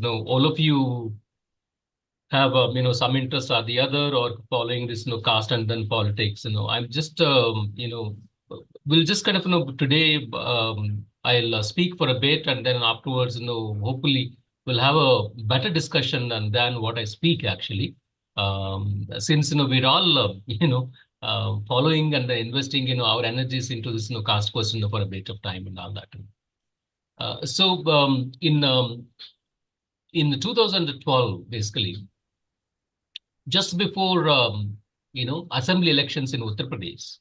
All of you have some interest or the other, or following this caste and then politics. I'm just we'll just kind of today I'll speak for a bit, and then afterwards hopefully we'll have a better discussion than what I speak actually. Since we're all following and investing our energies into this caste question for a bit of time and all that. So in 2012, basically, just before assembly elections in Uttar Pradesh,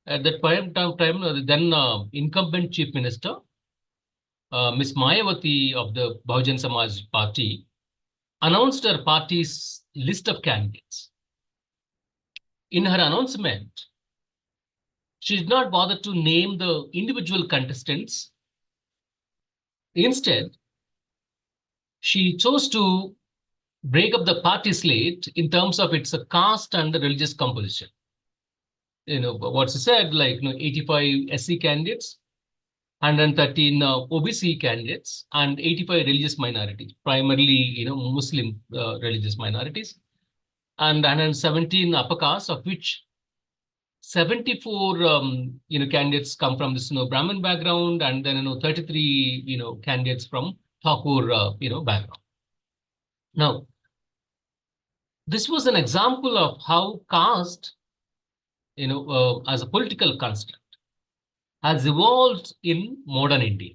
at that point of time, then incumbent chief minister, Ms. Mayawati of the Bahujan Samaj Party, announced her party's list of candidates. In her announcement, she did not bother to name the individual contestants. Instead, she chose to break up the party slate in terms of its caste and the religious composition. What she said, like 85 SC candidates, 113 OBC candidates, and 85 religious minorities, primarily Muslim religious minorities, and 117 upper castes, of which 74 candidates come from this Brahmin background, and then 33 candidates from Thakur background. Now, this was an example of how caste, as a political construct, has evolved in modern India.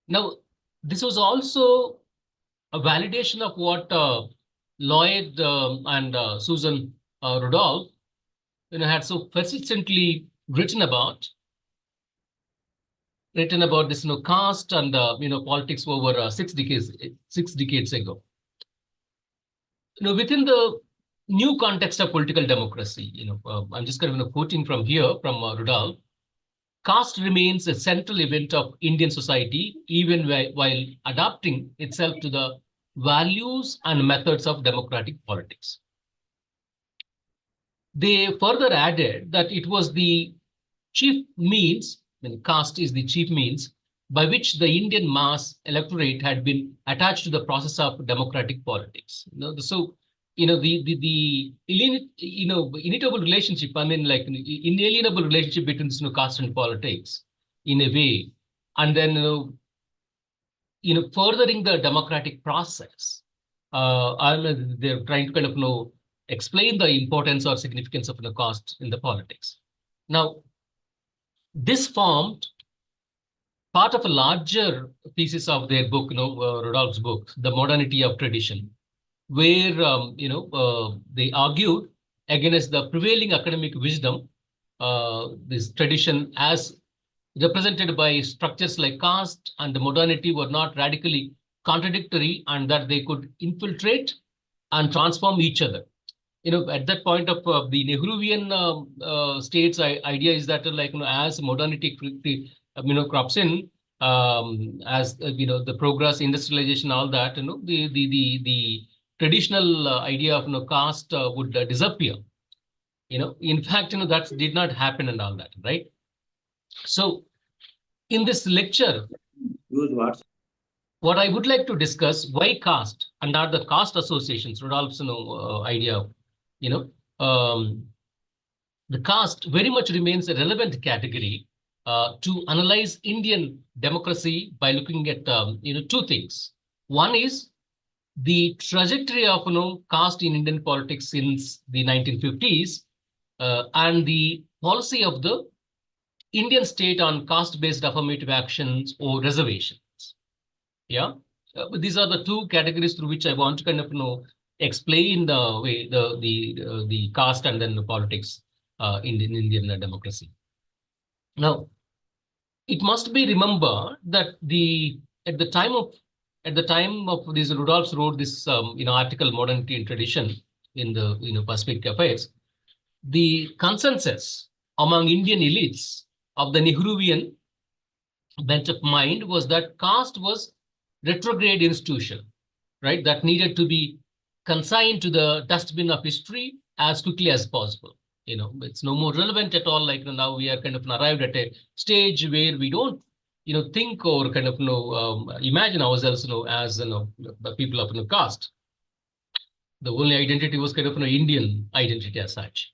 Now, this was also a validation of what Lloyd and Susan Rudolph had so persistently written about this caste and politics over 6 decades ago. Within the new context of political democracy, I'm just kind of quoting from here from Rudolph, caste remains a central event of Indian society, even while adapting itself to the values and methods of democratic politics. They further added that it was the chief means, caste is the chief means, by which the Indian mass electorate had been attached to the process of democratic politics. So, the inevitable relationship, inalienable relationship between caste and politics, in a way, and then furthering the democratic process. They're trying to kind of explain the importance or significance of caste in the politics. Now, this formed part of a larger thesis of their book, Rudolph's book, The Modernity of Tradition, where they argued against the prevailing academic wisdom, this tradition as represented by structures like caste and the modernity were not radically contradictory, and that they could infiltrate and transform each other. At that point of the Nehruvian state's idea is that as modernity crops in, as the progress, industrialization, all that, the traditional idea of caste would disappear. In fact, that did not happen and all that, right? So, in this lecture, what I would like to discuss, why caste and not the caste associations, Rudolph's idea. The caste very much remains a relevant category to analyze Indian democracy by looking at two things. One is the trajectory of caste in Indian politics since the 1950s and the policy of the Indian state on caste-based affirmative actions or reservations. Yeah, these are the two categories through which I want to kind of explain the way the caste and then the politics in Indian democracy. Now, it must be remembered that at the time of this, Rudolph wrote this article, Modernity and Tradition, in the Pacific Affairs. The consensus among Indian elites of the Nehruvian bent of mind was that caste was retrograde institution, right? That needed to be consigned to the dustbin of history as quickly as possible. It's no more relevant at all. Like now we are kind of arrived at a stage where we don't think or kind of, imagine ourselves, as, the people of, caste. The only identity was kind of, Indian identity as such.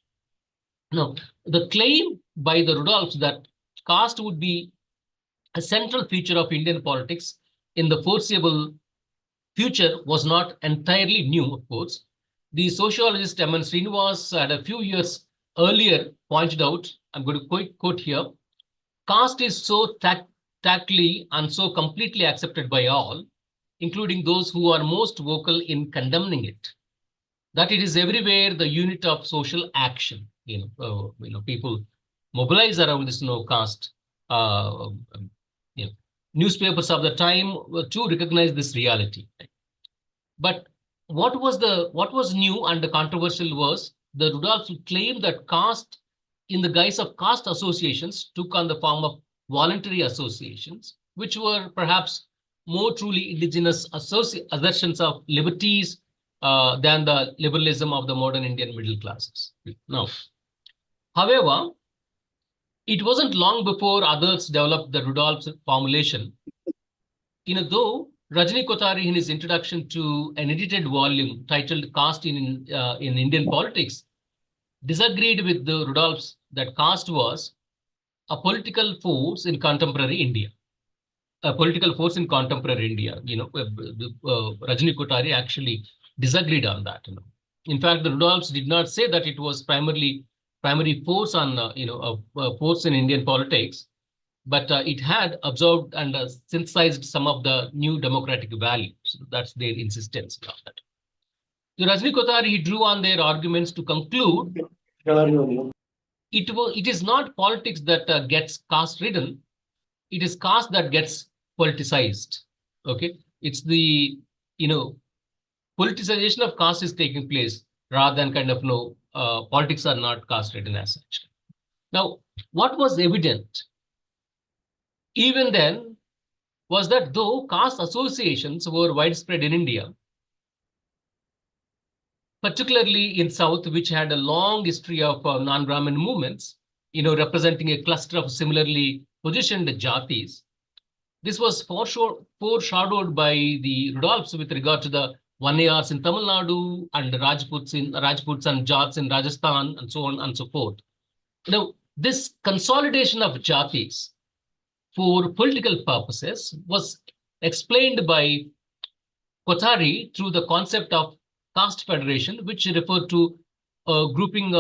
Now, the claim by the Rudolphs that caste would be a central feature of Indian politics in the foreseeable future was not entirely new, of course. The sociologist M.N. Srinivas had a few years earlier pointed out, I'm going to quote here, caste is so tactily and so completely accepted by all, including those who are most vocal in condemning it, that it is everywhere the unit of social action. People mobilize around this, caste. Newspapers of the time to recognize this reality. But what was new and controversial was the Rudolphs claim that caste, in the guise of caste associations, took on the form of voluntary associations, which were perhaps more truly indigenous assertions of liberties than the liberalism of the modern Indian middle classes. Now, however, it wasn't long before others developed the Rudolph's formulation. Though Rajni Kothari, in his introduction to an edited volume titled Caste in Indian Politics, disagreed with the Rudolphs that caste was a political force in contemporary India. Rajni Kothari actually disagreed on that. In fact, the Rudolphs did not say that it was primary force on a force in Indian politics, but it had absorbed and synthesized some of the new democratic values. That's their insistence on that. The Rajni Kothari, he drew on their arguments to conclude it is not politics that gets caste ridden, it is caste that gets politicized. Okay, it's the politicization of caste is taking place rather than kind of politics are not caste ridden as such. Now, what was evident even then was that though caste associations were widespread in India, particularly in South, which had a long history of non-Brahmin movements, representing a cluster of similarly positioned jatis, this was foreshadowed by the Rudolphs with regard to the Vanayars in Tamil Nadu and the Rajputs and Jats in Rajasthan and so on and so forth. This consolidation of jatis for political purposes was explained by Kothari through the concept of caste federation, which referred to a grouping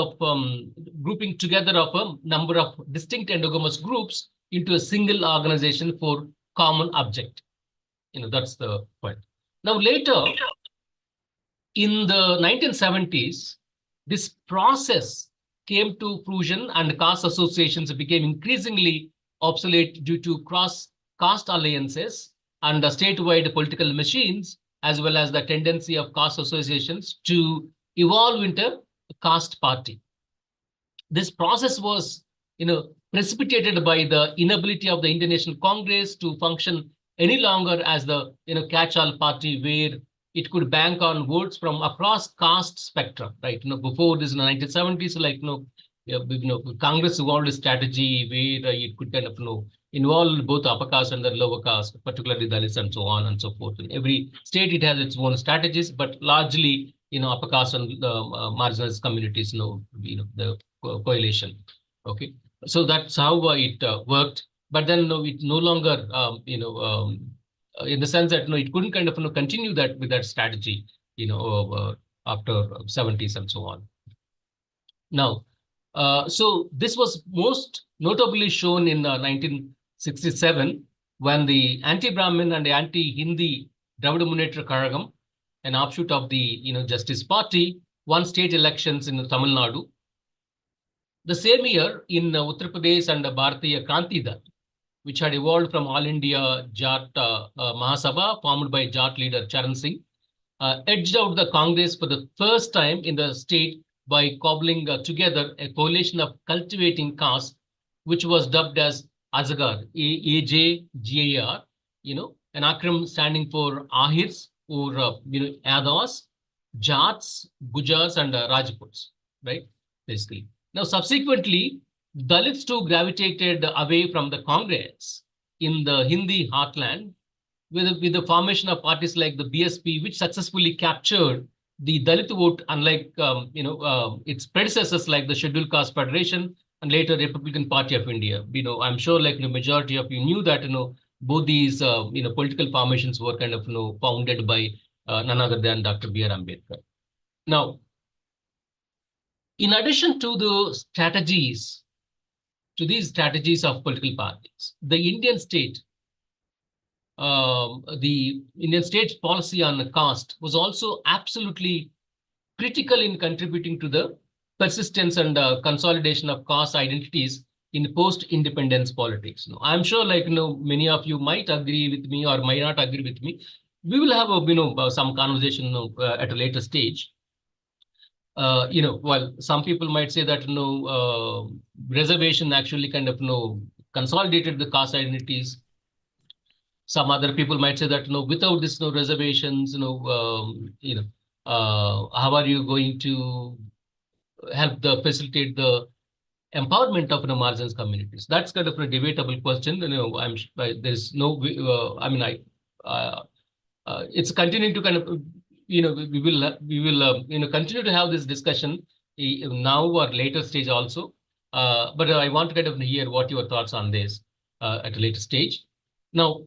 together of a number of distinct endogamous groups into a single organization for common object. That's the point. Now, later, in the 1970s, this process came to fruition and caste associations became increasingly obsolete due to cross-caste alliances and the statewide political machines, as well as the tendency of caste associations to evolve into a caste party. This process was, precipitated by the inability of the Indian National Congress to function any longer as the, catch-all party where it could bank on votes from across caste spectrum, right? Before this in the 1970s, Congress evolved a strategy where it could kind of, involve both upper caste and the lower caste, particularly Dalits and so on and so forth. In every state, it has its own strategies, but largely, upper caste and the marginalized communities, the coalition. Okay, so that's how it worked. But then it no longer, in the sense that it couldn't kind of continue that with that strategy, after 70s and so on. Now, so this was most notably shown in 1967 when the anti-Brahmin and anti-Hindi Dravida Munnetra Kazhagam, an offshoot of the Justice Party, won state elections in Tamil Nadu. The same year in Uttar Pradesh and Bharatiya Kranti Dal, which had evolved from All India Jat Mahasabha formed by Jat leader Charan Singh, edged out the Congress for the first time in the state by cobbling together a coalition of cultivating castes, which was dubbed as Azagar, AJGAR, an acronym standing for Ahirs or Yadavas, Jats, Gujars, and Rajputs, right? Basically. Now, subsequently, Dalits too gravitated away from the Congress in the Hindi heartland with the formation of parties like the BSP, which successfully captured the Dalit vote, unlike its predecessors like the Scheduled Caste Federation and later Republican Party of India. I'm sure like the majority of you knew that both these political formations were kind of founded by none other than Dr. B.R. Ambedkar. Now, in addition to these strategies of political parties, the Indian state policy on caste was also absolutely critical in contributing to the persistence and consolidation of caste identities in post-independence politics. I'm sure, like many of you might agree with me or might not agree with me. We will have some conversation at a later stage. While some people might say that reservation actually kind of consolidated the caste identities. Some other people might say that without this reservations, how are you going to help facilitate the empowerment of marginalized communities? That's kind of a debatable question. There's no. It's continuing to kind of we will continue to have this discussion now or later stage also. But I want to kind of hear what your thoughts on this at a later stage. Now,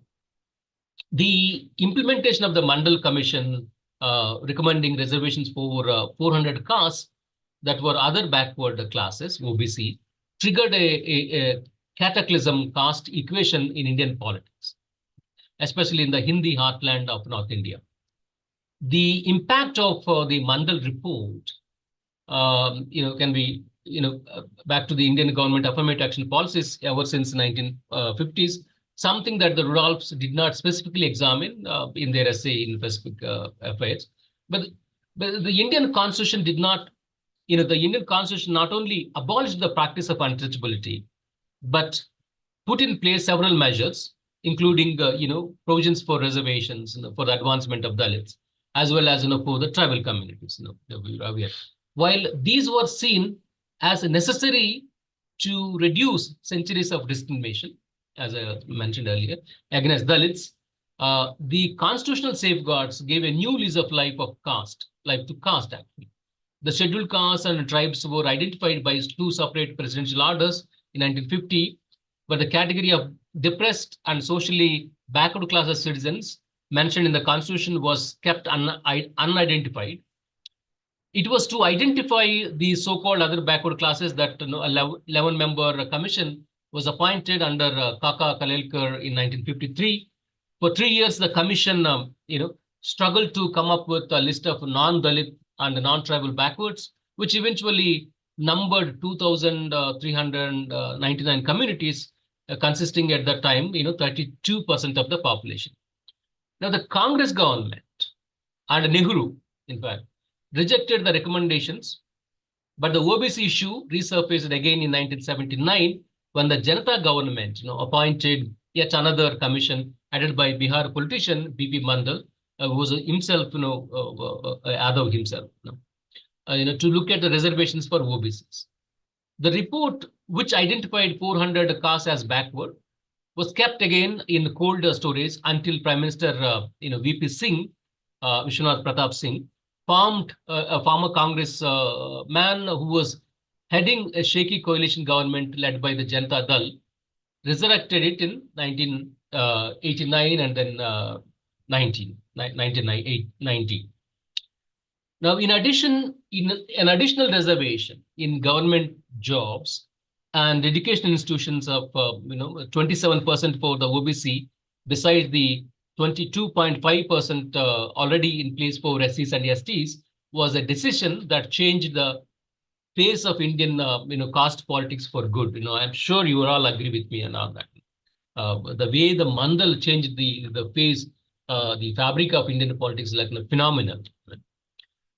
the implementation of the Mandal Commission recommending reservations for 400 castes that were other backward classes, OBC, triggered a cataclysm caste equation in Indian politics, especially in the Hindi heartland of North India. The impact of the Mandal report, can be, back to the Indian government affirmative action policies ever since 1950s, something that the Rudolphs did not specifically examine in their essay in specific affairs. But the Indian Constitution did not, the Indian Constitution not only abolished the practice of untouchability, but put in place several measures, including, provisions for reservations, for the advancement of Dalits, as well as, for the tribal communities, While these were seen as necessary to reduce centuries of discrimination, as I mentioned earlier, against Dalits, the constitutional safeguards gave a new lease of life to caste, actually. The scheduled castes and tribes were identified by 2 separate presidential orders in 1950, but the category of depressed and socially backward classes citizens mentioned in the Constitution was kept unidentified. It was to identify the so-called other backward classes that a 11-member commission was appointed under Kaka Kalelkar in 1953. For 3 years, the commission, struggled to come up with a list of non-Dalit and non-tribal backwards, which eventually numbered 2,399 communities, consisting at that time, 32% of the population. Now, the Congress government and Nehru, in fact, rejected the recommendations, but the OBC issue resurfaced again in 1979 when the Janata government, appointed yet another commission headed by Bihar politician B.P. Mandal, who was himself, Yadav himself, to look at the reservations for OBCs. The report, which identified 400 castes as backward, was kept again in cold storage until Prime Minister, V.P. Singh, Vishwanath Pratap Singh, formed a former Congress man who was heading a shaky coalition government led by the Janata Dal, resurrected it in 1989 and then 1990. Now, in addition, in an additional reservation in government jobs and education institutions of 27% for the OBC, besides the 22.5% already in place for SCs and STs, was a decision that changed the face of Indian caste politics for good. I'm sure you all agree with me on all that. The way the Mandal changed the face, the fabric of Indian politics, like phenomenal.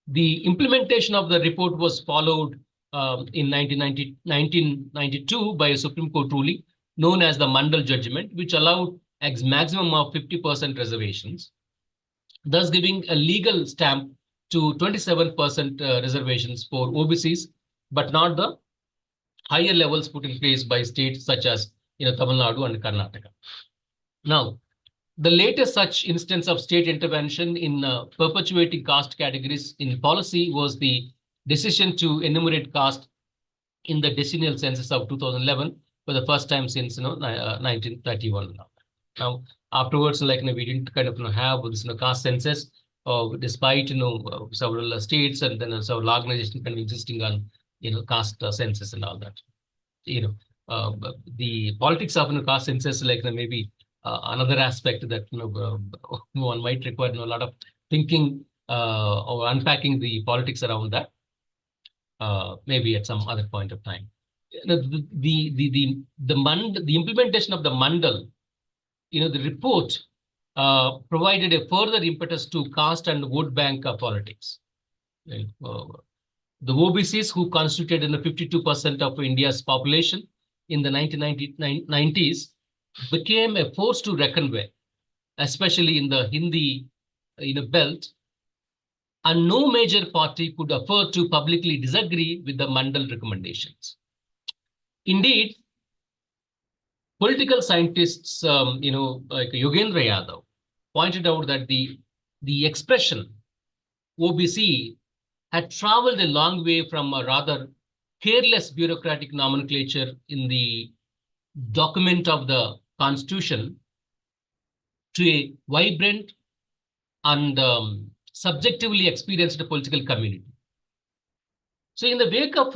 The implementation of the report was followed in 1992 by a Supreme Court ruling known as the Mandal judgment, which allowed a maximum of 50% reservations, thus giving a legal stamp to 27% reservations for OBCs, but not the higher levels put in place by states such as Tamil Nadu and Karnataka. Now, the latest such instance of state intervention in perpetuating caste categories in policy was the decision to enumerate caste in the decennial census of 2011 for the first time since 1931. Now, afterwards, like we didn't kind of have this caste census, despite several states and then several organizations kind of existing on caste census and all that. The politics of caste census, like maybe another aspect that one might require a lot of thinking or unpacking the politics around that. Maybe at some other point of time. The implementation of the Mandal, the report provided a further impetus to caste and vote bank politics. The OBCs, who constituted 52% of India's population in the 1990s, became a force to reckon with, especially in the Hindi belt. And no major party could afford to publicly disagree with the Mandal recommendations. Indeed, political scientists, like Yogendra Yadav, pointed out that the expression OBC had traveled a long way from a rather careless bureaucratic nomenclature in the document of the Constitution to a vibrant and subjectively experienced political community. So in the wake of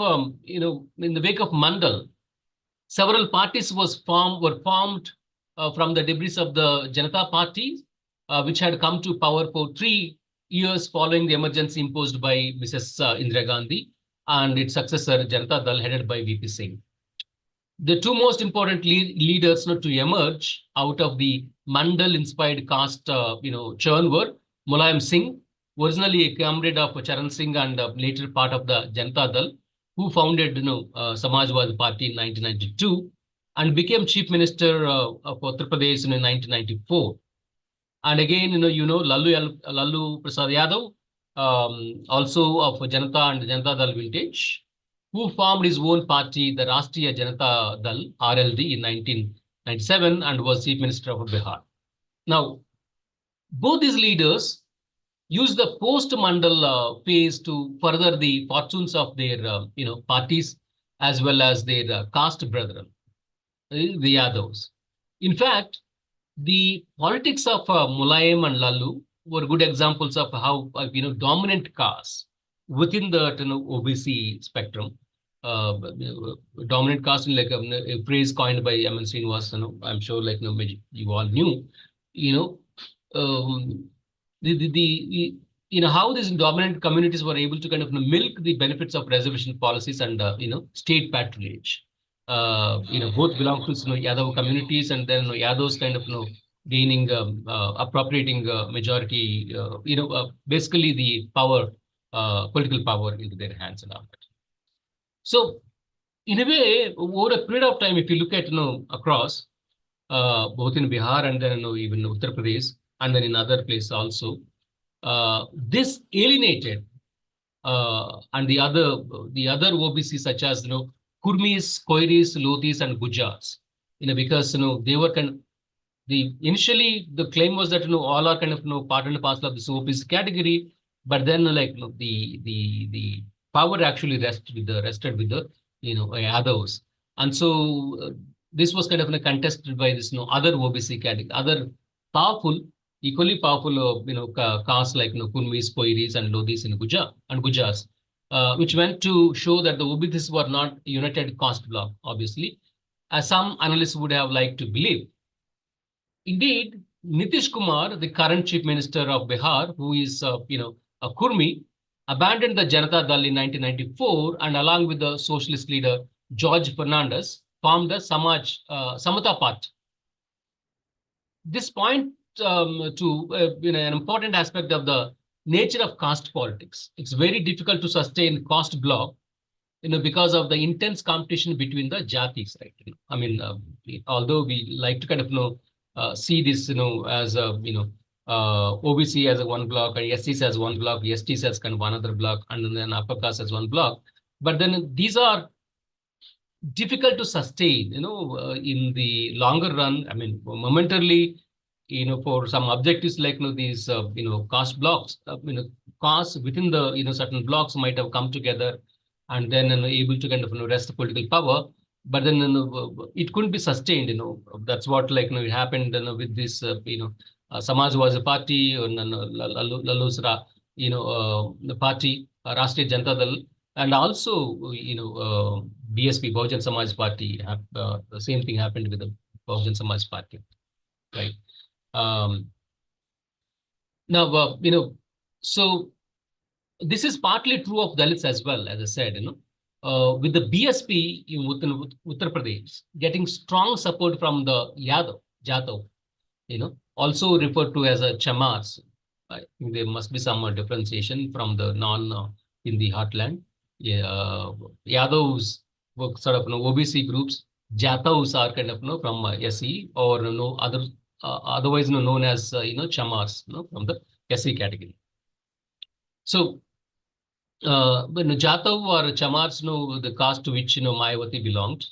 Mandal, several parties were formed from the debris of the Janata Party, which had come to power for 3 years following the emergency imposed by Mrs. Indira Gandhi and its successor Janata Dal, headed by VP Singh. The two most important leaders to emerge out of the Mandal-inspired caste churn were Mulayam Singh, originally a comrade of Charan Singh and later part of the Janata Dal, who founded Samajwadi Party in 1992 and became Chief Minister of Uttar Pradesh in 1994. And again, Lalu Prasad Yadav, also of Janata and Janata Dal vintage, who formed his own party, the Rashtriya Janata Dal, RLD, in 1997 and was Chief Minister of Bihar. Now, both these leaders used the post-Mandal phase to further the fortunes of their parties as well as their caste brethren, the Yadavs. In fact, the politics of Mulayam and Lalu were good examples of how dominant caste within the OBC spectrum. Dominant caste, like a phrase coined by M.N. Srinivas, I'm sure like you all knew, how these dominant communities were able to kind of milk the benefits of reservation policies and state patronage. Both belong to Yadav communities, and then Yadavs kind of gaining appropriating majority, basically the power, political power into their hands and all that. So in a way, over a period of time, if you look at across both in Bihar and then even Uttar Pradesh and then in other places also, this alienated and the other OBCs such as Kurmis, Koiris, Lodhis, and Gujars, because they were initially the claim was that all are kind of part and parcel of this OBC category, but then the power actually rested with the Yadavs, and so this was kind of contested by this other OBC category, other powerful, equally powerful castes like Kurmis, Koiris, and Lodhis in Gujars, which went to show that the OBCs were not a united caste bloc, obviously, as some analysts would have liked to believe. Indeed, Nitish Kumar, the current Chief Minister of Bihar, who is a Kurmi, abandoned the Janata Dal in 1994 and along with the socialist leader George Fernandez formed the Samata Party. This point to an important aspect of the nature of caste politics. It's very difficult to sustain caste bloc, because of the intense competition between the jatis, right? I mean, although we like to kind of see this, as OBC as a one block, and SCs as one block, STs as kind of another block, and then upper caste as one block. But then these are difficult to sustain, in the longer run. I mean, momentarily, for some objectives like, these, caste blocks, castes within the, certain blocks might have come together and then, able to kind of, wrest the political power. But then, it couldn't be sustained, that's what, like, happened, with this, Samajwadi Party, or, Lalusra, the party, Rashtriya Janata Dal, and also, BSP, Bahujan Samaj Party, the same thing happened with the Bahujan Samaj Party, right? Um, Now, so this is partly true of Dalits as well, as I said, with the BSP in Uttar Pradesh getting strong support from the Jatav, also referred to as a Chamars. I think there must be some differentiation from the in the heartland. Yeah, Yadavs were sort of, OBC groups. Jatavs are kind of, from SE, or, otherwise, known as, Chamars, from the SE category. So, when Jatav or Chamars, the caste to which, Mayawati belonged,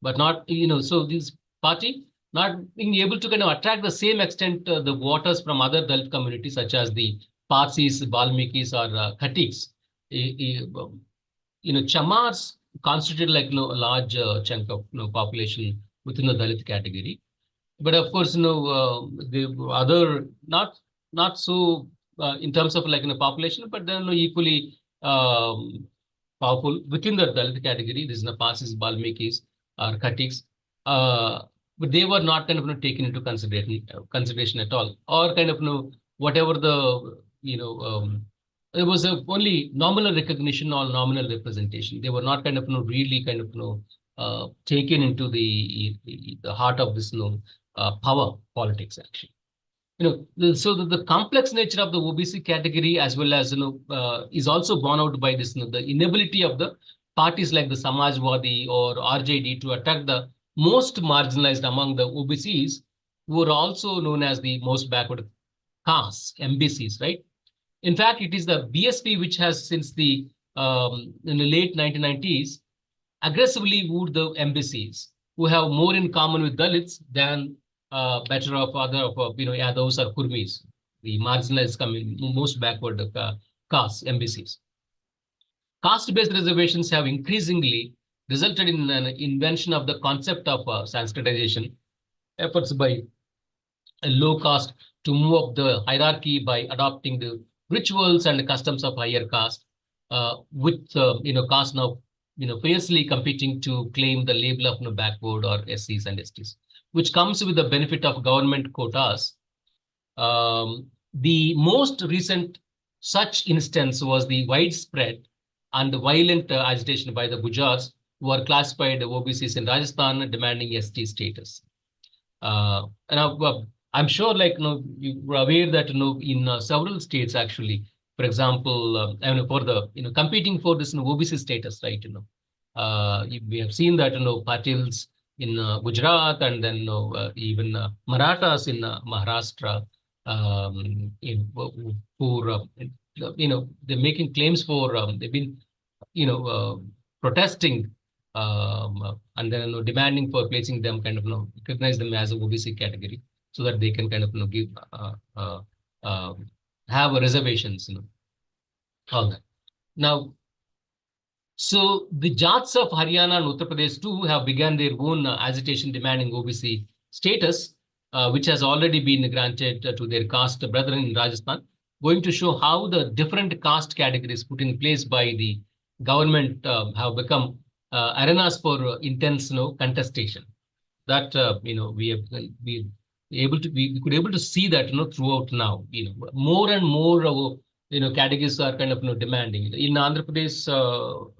but not, so this party not being able to kind of attract the same extent the voters from other Dalit communities, such as the Parsis, Balmikis, or Khatiks. Chamars constituted, like, a large chunk of, population within the Dalit category. But of course, the other, not so in terms of, like, population, but then, equally powerful within the Dalit category. This is the Parsis, Balmikis, or Khatiks, but they were not kind of, taken into consideration at all, or kind of, whatever the, it was only nominal recognition or nominal representation. They were not kind of, really kind of, taken into the heart of this, power politics, actually. So the complex nature of the OBC category, as well as, is also borne out by this, the inability of the parties like the Samajwadi or RJD to attack the most marginalized among the OBCs, who are also known as the most backward castes, MBCs, right? In fact, it is the BSP which has, since the in the late 1990s, aggressively wooed the MBCs, who have more in common with Dalits than better of other of, Yadavs or Kurmis, the marginalized community, most backward castes, MBCs. Caste-based reservations have increasingly resulted in an invention of the concept of Sanskritization, efforts by a low caste to move up the hierarchy by adopting the rituals and customs of higher caste, with caste now fiercely competing to claim the label of backward or SCs and STs, which comes with the benefit of government quotas. The most recent such instance was the widespread and violent agitation by the Gujars, who are classified OBCs in Rajasthan, demanding ST status. And I'm sure, like, you were aware that, in several states, actually, for example, for the, competing for this, OBC status, right? We have seen that, Patils in Gujarat, and then, even Marathas in Maharashtra, for, they're making claims for, they've been, protesting, and then, demanding for placing them kind of, recognize them as a OBC category, so that they can kind of, give, have reservations, all that. Now, so the Jats of Haryana and Uttar Pradesh too have begun their own agitation demanding OBC status, which has already been granted to their caste brethren in Rajasthan, going to show how the different caste categories put in place by the government have become arenas for intense, contestation. That we could able to see that, throughout now. More and more categories are kind of, demanding. In Andhra Pradesh,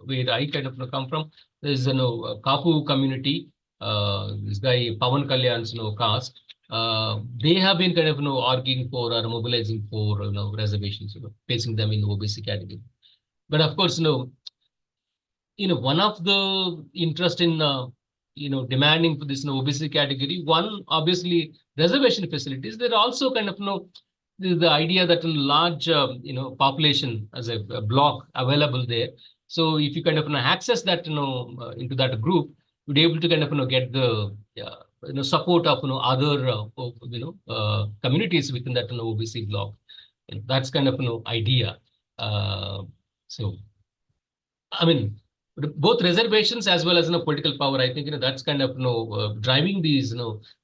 where I kind of, come from, there is Kapu community. This guy Pawan Kalyan's caste. They have been kind of, arguing for or mobilizing for, reservations, placing them in the OBC category. But of course, one of the interest in demanding for this OBC category, one, obviously, reservation facilities. There are also kind of, the idea that a large population as a block available there, So if you kind of access that into that group, you'd be able to kind of get the support of other communities within that OBC block. And that's kind of idea. So I mean, both reservations as well as political power. I think that's kind of driving these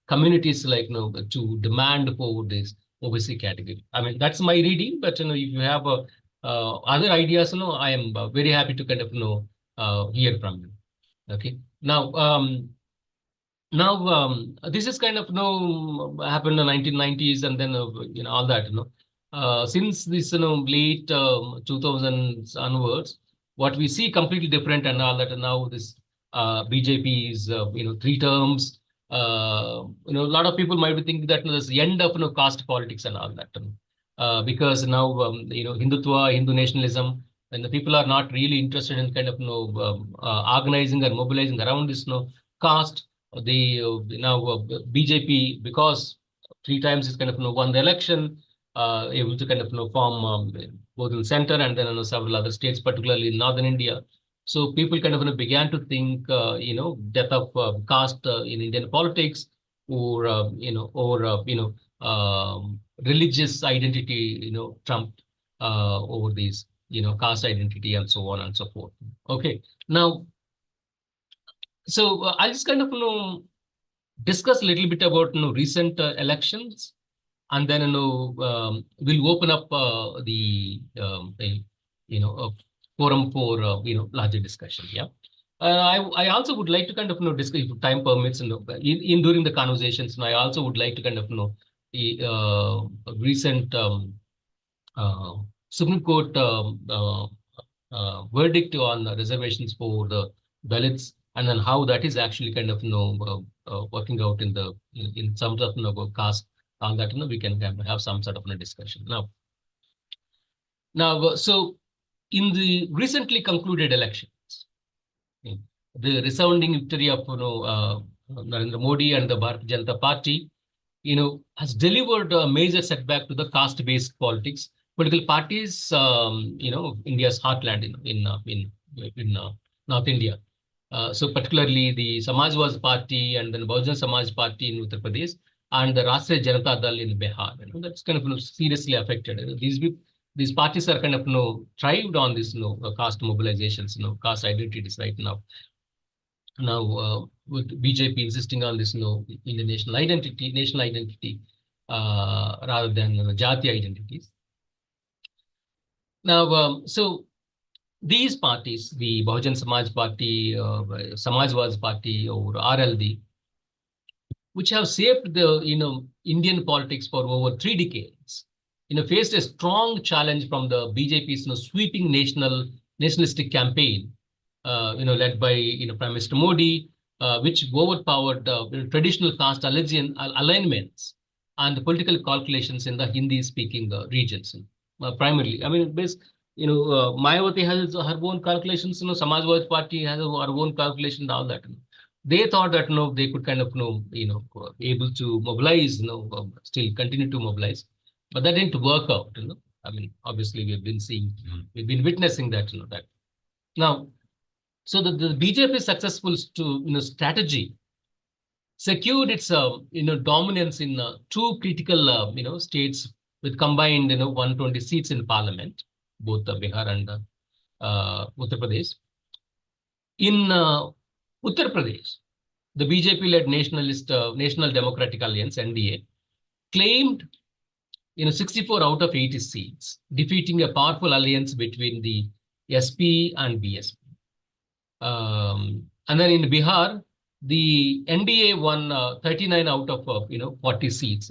communities like to demand for this OBC category. I mean, that's my reading. But if you have other ideas, I am very happy to kind of hear from you. Okay. Now, this is kind of happened in the 1990s, and then all that since this late 2000s onwards, what we see completely different and all that. And now this BJP is 3 terms. A lot of people might be thinking that there's the end of caste politics and all that, because now Hindutva, Hindu nationalism, and the people are not really interested in kind of organizing or mobilizing around this caste. The now BJP, because 3 times is kind of won the election, able to kind of form both in center and then several other states, particularly in northern India. So people kind of began to think death of caste in Indian politics, or religious identity trumped over these caste identity and so on and so forth. Okay, now. So I'll just kind of discuss a little bit about recent elections, and then we'll open up the forum for larger discussion. Yeah, I also would like to kind of discuss, if time permits, in during the conversations. And I also would like to kind of the recent Supreme Court verdict on reservations for the Dalits, and then how that is actually kind of working out in some sort of caste. On that we can have some sort of a discussion now. So in the recently concluded elections, the resounding victory of Narendra Modi and the Bharatiya Janata Party has delivered a major setback to the caste-based political parties, India's heartland in North India. So particularly the Samajwadi Party and then Bahujan Samaj Party in Uttar Pradesh and the Rashtriya Janata Dal in Bihar. That's kind of seriously affected. These parties are kind of thrived on this caste mobilizations, caste identities right now. Now with BJP insisting on this in the national identity rather than Jati identities. Now so these parties, the Bahujan Samaj Party, Samajwadi Party, or RLD, which have shaped the Indian politics for over 3 decades, faced a strong challenge from the BJP's sweeping nationalistic campaign, led by Prime Minister Modi, which overpowered traditional caste alignments and the political calculations in the Hindi-speaking regions. Primarily, I mean, Mayawati has her own calculations, Samajwadi Party has her own calculation, all that. They thought that they could kind of able to mobilize, still continue to mobilize, but that didn't work out. I mean, obviously we've been witnessing that. That now, so the BJP successful strategy secured its dominance in 2 critical states with combined 120 seats in parliament, both Bihar and Uttar Pradesh. In Uttar Pradesh, the BJP-led National Democratic Alliance (NDA) claimed 64 out of 80 seats, defeating a powerful alliance between the SP and BSP. And then in Bihar, the NDA won 39 out of 40 seats,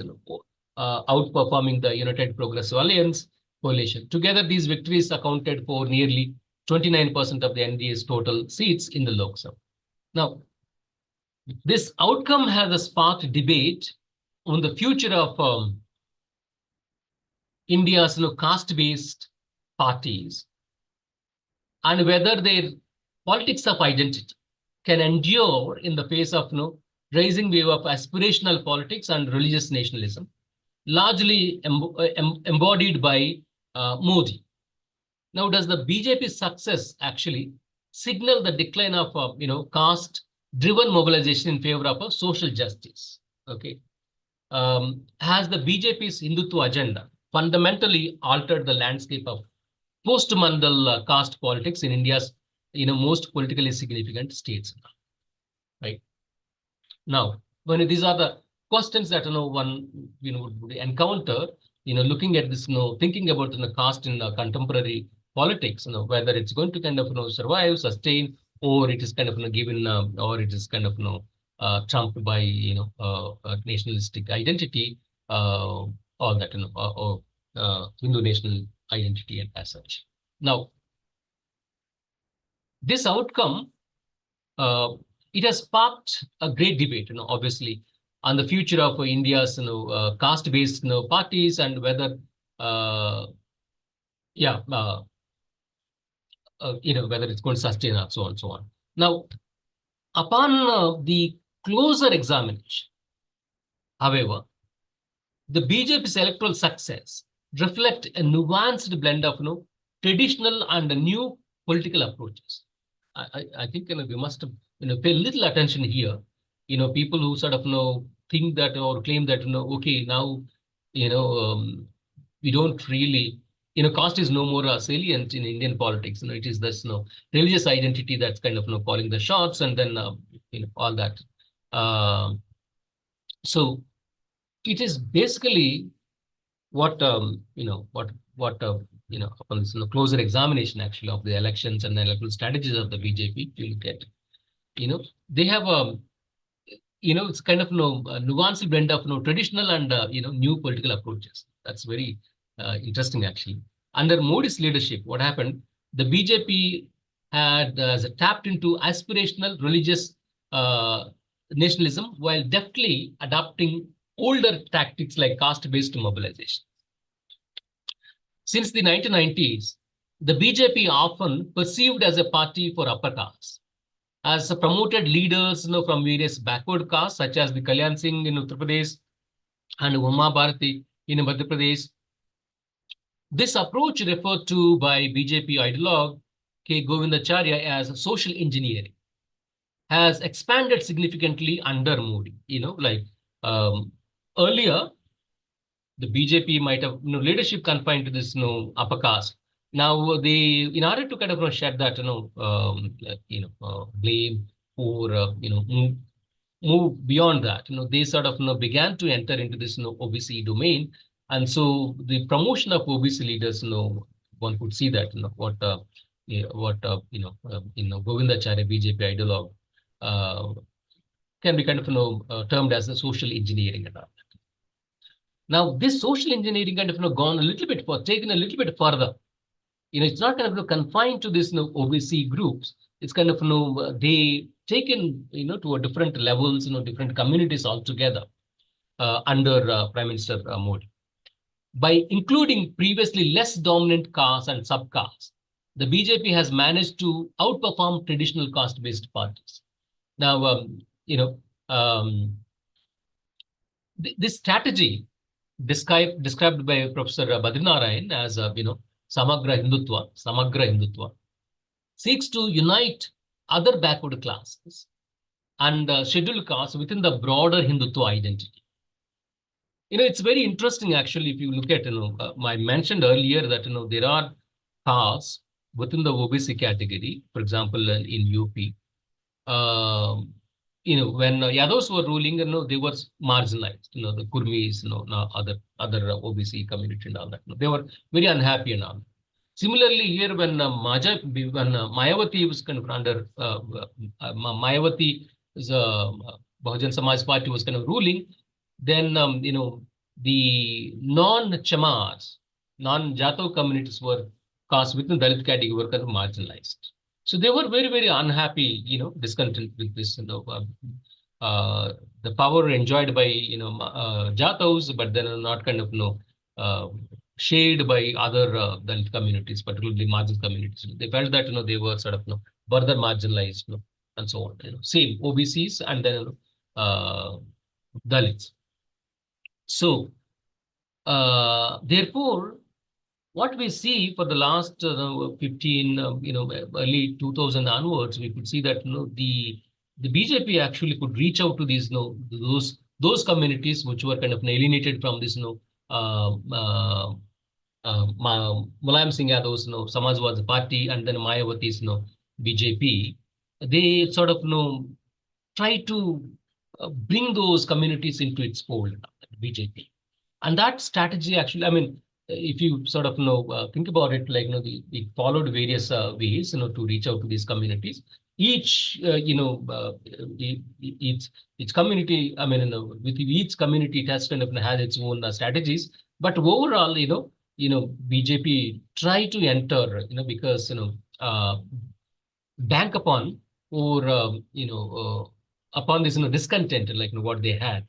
outperforming the United Progressive Alliance coalition. Together, these victories accounted for nearly 29% of the NDA's total seats in the Lok Sabha. Now, this outcome has sparked debate on the future of India's caste-based parties and whether their politics of identity can endure in the face of rising wave of aspirational politics and religious nationalism, largely embodied by Modi. Now, does the BJP success actually signal the decline of, caste-driven mobilization in favor of social justice? Okay. Has the BJP's Hindutva agenda fundamentally altered the landscape of post-Mandal caste politics in India's, most politically significant states? Right. Now, when these are the questions that one would encounter, looking at this, thinking about caste in contemporary politics, whether it's going to kind of survive, sustain, or it is kind of given, or it is kind of trumped by nationalistic identity, or that or Hindu national identity and as such. Now, this outcome, it has sparked a great debate, obviously, on the future of India's, caste-based, parties and whether, whether it's going to sustain and so on and so on. Now, upon the closer examination, however, the BJP's electoral success reflect a nuanced blend of, traditional and new political approaches. I think we must pay little attention here. People who sort of think that or claim that okay, now we don't really caste is no more salient in Indian politics. It is this religious identity that's kind of calling the shots, and then all that. So it is basically what upon this closer examination actually of the elections and the electoral strategies of the BJP, you look at, they have it's kind of a nuanced blend of traditional and new political approaches. That's very interesting actually. Under Modi's leadership, what happened? The BJP had tapped into aspirational religious nationalism while deftly adopting older tactics like caste-based mobilization. Since the 1990s, the BJP often perceived as a party for upper castes, has promoted leaders from various backward castes such as the Kalyan Singh in Uttar Pradesh and Uma Bharati in Madhya Pradesh. This approach referred to by BJP ideologue K. Govindacharya as social engineering has expanded significantly under Modi. Earlier, the BJP might have leadership confined to this upper caste. Now they, in order to kind of shed that blame or move beyond that, they sort of began to enter into this OBC domain, and so the promotion of OBC leaders, one could see that what Govindacharya BJP ideologue can be kind of termed as a social engineering and all. Now, this social engineering kind of gone a little bit taken a little bit further. It's not kind of confined to this OBC groups. It's kind of they taken to a different levels, different communities altogether under Prime Minister Modi. By including previously less dominant castes and subcastes, the BJP has managed to outperform traditional caste-based parties. Now, this strategy described by Professor Badrinarayan as Samagra Hindutva, seeks to unite other backward classes and scheduled castes within the broader Hindutva identity. It's very interesting actually if you look at, I mentioned earlier that, there are castes within the OBC category, for example, in UP. When Yadavs were ruling, they were marginalized, the Kurmis, other OBC community and all that. They were very unhappy and all. Similarly, here when Mayawati was kind of under, Mayawati is Bahujan Samaj Party was kind of ruling, then, the non-Chamars, non-Jatav communities were cast within Dalit category were kind of marginalized. So they were very, very unhappy, discontent with this, the power enjoyed by, Jatavs, but then not kind of, shared by other Dalit communities, particularly marginal communities. They felt that, they were sort of, further marginalized, and so on. Same OBCs and then Dalits. So, therefore, what we see for the last 15, early 2000 onwards, we could see that the BJP actually could reach out to these those communities which were kind of alienated from this Mulayam Singh Yadav's Samajwadi Party and then Mayawati's BJP. They sort of try to bring those communities into its fold, BJP. And that strategy actually, I mean, if you sort of think about it, like it followed various ways to reach out to these communities. Each each community, I mean, with each community, it has kind of has its own strategies. But overall, BJP try to enter, because bank upon or upon this discontent, like what they had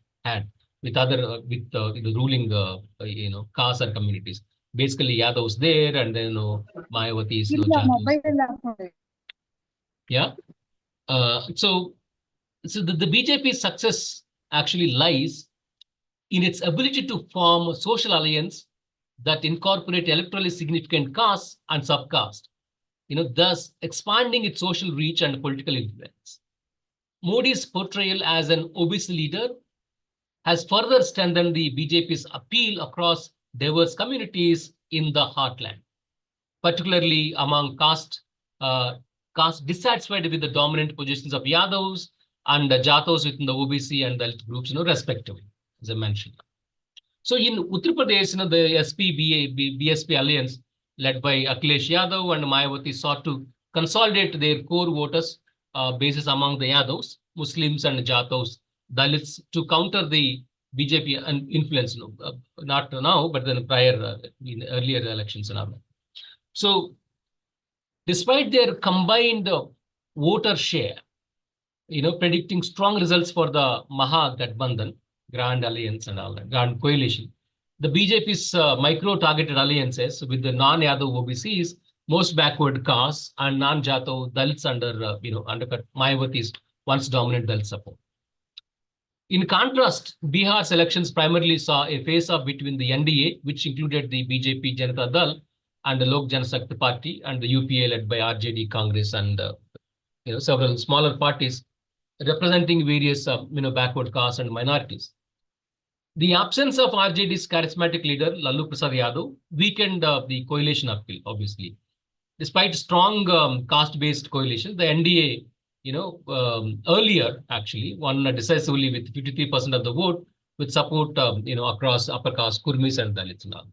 with other with the ruling castes or communities. Basically, Yadav's there, and then Mayawati's Jatis. Yeah. So the BJP's success actually lies in its ability to form a social alliance that incorporate electorally significant castes and subcaste, thus expanding its social reach and political influence. Modi's portrayal as an OBC leader has further strengthened the BJP's appeal across diverse communities in the heartland, particularly among caste dissatisfied with the dominant positions of Yadavs and Jatos within the OBC and Dalit groups, respectively, as I mentioned. So in Uttar Pradesh, the SP-BSP alliance led by Akhilesh Yadav and Mayawati sought to consolidate their core voters basis among the Yadavs, Muslims and Jatos, Dalits to counter the BJP and influence, not now, but then prior in earlier elections and all that. So despite their combined voter share, predicting strong results for the Mahagathbandhan, Grand Alliance and all that, Grand Coalition, the BJP's micro-targeted alliances with the non-Yadav OBCs, most backward castes and non-Jato Dalits undercut Mayawati's once dominant Dalit support. In contrast, Bihar's elections primarily saw a face-off between the NDA, which included the BJP Janata Dal and the Lok Janashakti Party, and the UPA led by RJD, Congress, and several smaller parties representing various backward castes and minorities. The absence of RJD's charismatic leader, Lalu Prasad Yadav, weakened the coalition appeal, obviously. Despite strong caste-based coalition, the NDA, earlier actually won decisively with 53% of the vote, with support, across upper caste, Kurmis and Dalits and all.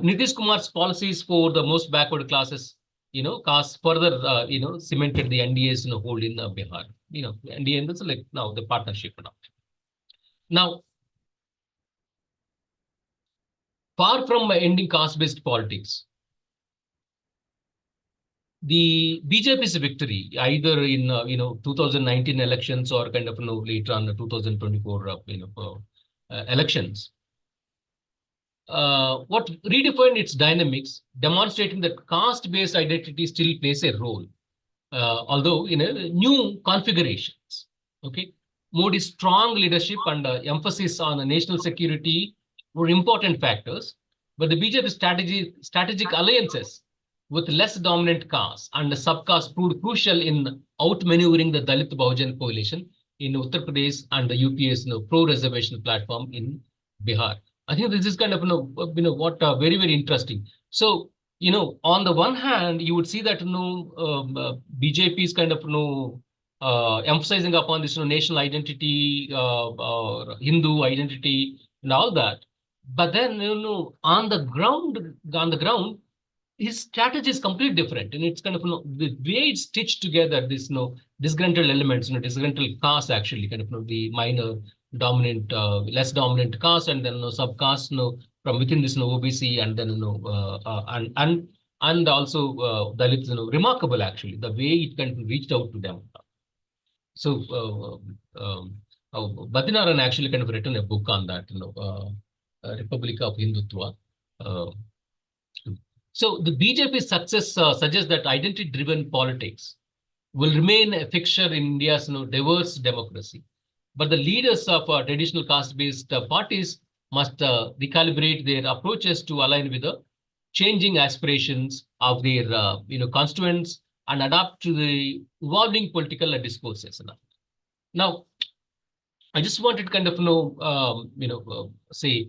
Nitish Kumar's policies for the most backward classes, castes further, cemented the NDA's hold in Bihar. NDA is like now the partnership now. Far from ending caste-based politics, the BJP's victory, either in 2019 elections or kind of later on the 2024 elections, what redefined its dynamics, demonstrating that caste-based identity still plays a role, although in new configurations. Okay, Modi's strong leadership and emphasis on national security were important factors, but the BJP strategic alliances with less dominant castes and the subcaste proved crucial in outmaneuvering the Dalit Bahujan coalition in Uttar Pradesh and the UPA's pro-reservation platform in Bihar. I think this is kind of what very, very interesting. So on the one hand, you would see that BJP is kind of emphasizing upon this national identity, Hindu identity, and all that. But then on the ground, his strategy is completely different, and it's kind of the way it's stitched together. This disgruntled elements, disgruntled caste actually, kind of the minor dominant, less dominant caste, and then subcaste from within this OBC, and then and also Dalits. Remarkable actually the way it kind of reached out to them. So Badinaran actually kind of written a book on that, Republic of Hindutva. So the BJP's success suggests that identity-driven politics will remain a fixture in India's diverse democracy. But the leaders of traditional caste-based parties must recalibrate their approaches to align with the changing aspirations of their constituents and adapt to the evolving political discourses. Now, I just wanted to kind of say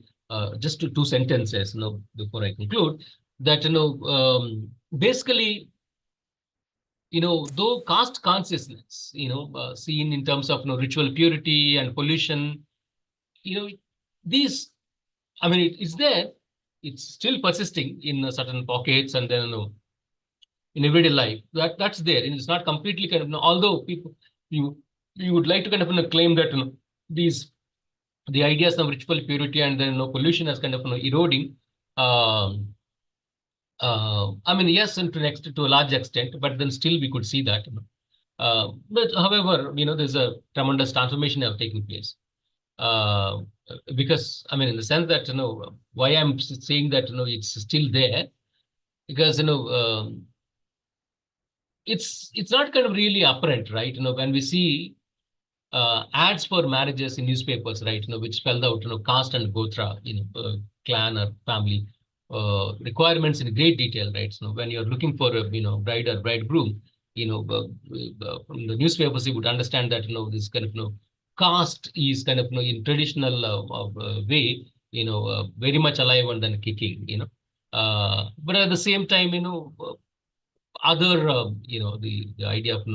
just two sentences before I conclude that basically though caste consciousness seen in terms of ritual purity and pollution, these, I mean, it's there, it's still persisting in certain pockets, and then in everyday life that's there, and it's not completely kind of although people you would like to kind of claim that these the ideas of ritual purity and then pollution as kind of eroding. I mean, yes, and to a large extent, but then still we could see that. But however, there's a tremendous transformation have taken place. Because I mean, in the sense that why I'm saying that it's still there, because it's not kind of really apparent, right? When we see ads for marriages in newspapers, right? Which spelled out caste and gotra, clan or family requirements in great detail, right? So when you're looking for a bride or bridegroom, from the newspapers you would understand that this kind of caste is kind of in traditional way very much alive and then kicking, but at the same time other the idea of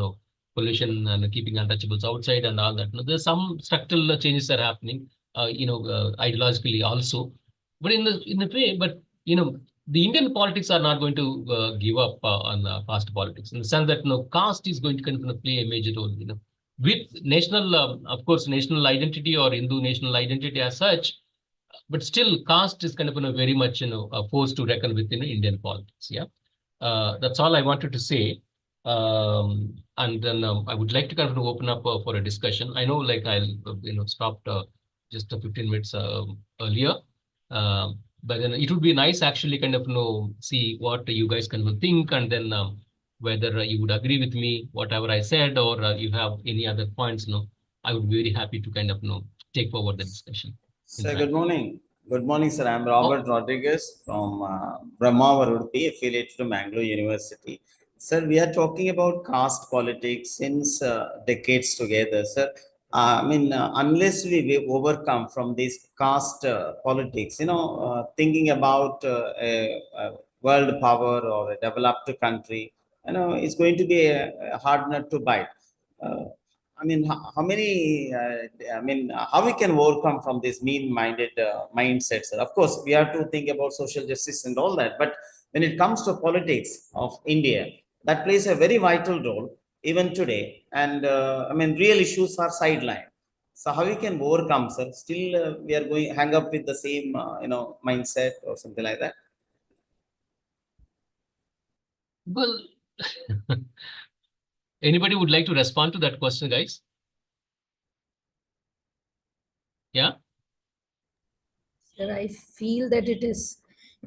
pollution and keeping untouchables outside and all that. There's some structural changes that are happening, ideologically also, but in a way. But the Indian politics are not going to give up on caste politics, in the sense that caste is going to kind of play a major role. With national, of course, national identity or Hindu national identity as such, but still caste is kind of very much a force to reckon with Indian politics. Yeah, that's all I wanted to say. And then I would like to kind of open up for a discussion. I know, like I'll stopped just 15 minutes earlier, but then it would be nice actually kind of see what you guys kind of think, and then whether you would agree with me whatever I said, or you have any other points. I would be very happy to kind of take forward the discussion. Sir, good morning. Good morning, sir. I'm Robert Rodriguez from Brahma Udupi, affiliated to Mangalore University. Sir, we are talking about caste politics since decades together, sir. I mean, unless we overcome from this caste politics, thinking about a world power or a developed country, it's going to be a hard nut to bite. I mean, how many, how we can overcome from this mean-minded mindset, sir? Of course, we have to think about social justice and all that. But when it comes to politics of India, that plays a very vital role even today. And real issues are sidelined. So how we can overcome, sir? Still, we are going hang up with the same, mindset or something like that. Well, anybody would like to respond to that question, guys? Yeah. Sir, I feel that it is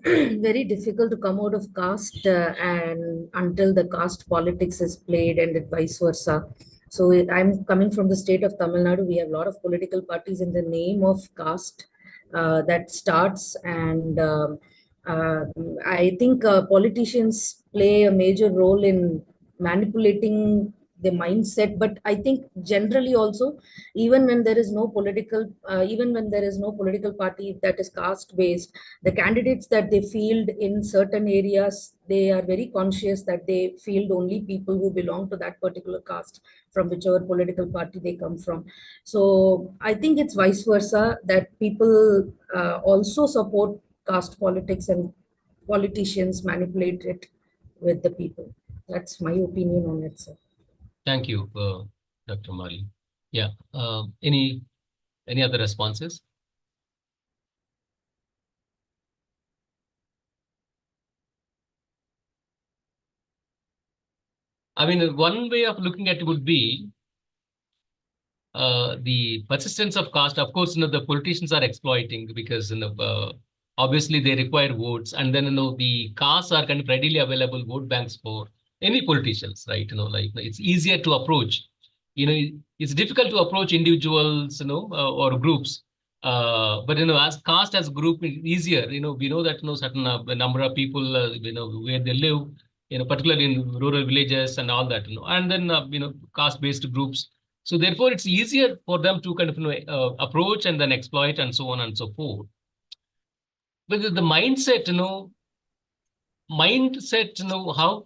very difficult to come out of caste and until the caste politics is played, and vice versa. So I'm coming from the state of Tamil Nadu. We have a lot of political parties in the name of caste that starts, and I think politicians play a major role in manipulating the mindset. But I think generally also, even when there is no political party that is caste based, the candidates that they field in certain areas, they are very conscious that they field only people who belong to that particular caste from whichever political party they come from. So I think it's vice versa, that people also support caste politics and politicians manipulate it with the people. That's my opinion on it, sir. Thank you, Dr. Mali. Yeah. Any other responses? I mean, one way of looking at it would be the persistence of caste. Of course, the politicians are exploiting, because obviously they require votes, and then the castes are kind of readily available vote banks for any politicians, right? Like it's easier to approach. It's difficult to approach individuals, or groups But as caste as group is easier. We know that certain number of people where they live, particularly in rural villages and all that. And then caste-based groups. So therefore, it's easier for them to kind of approach and then exploit and so on and so forth. But the mindset, how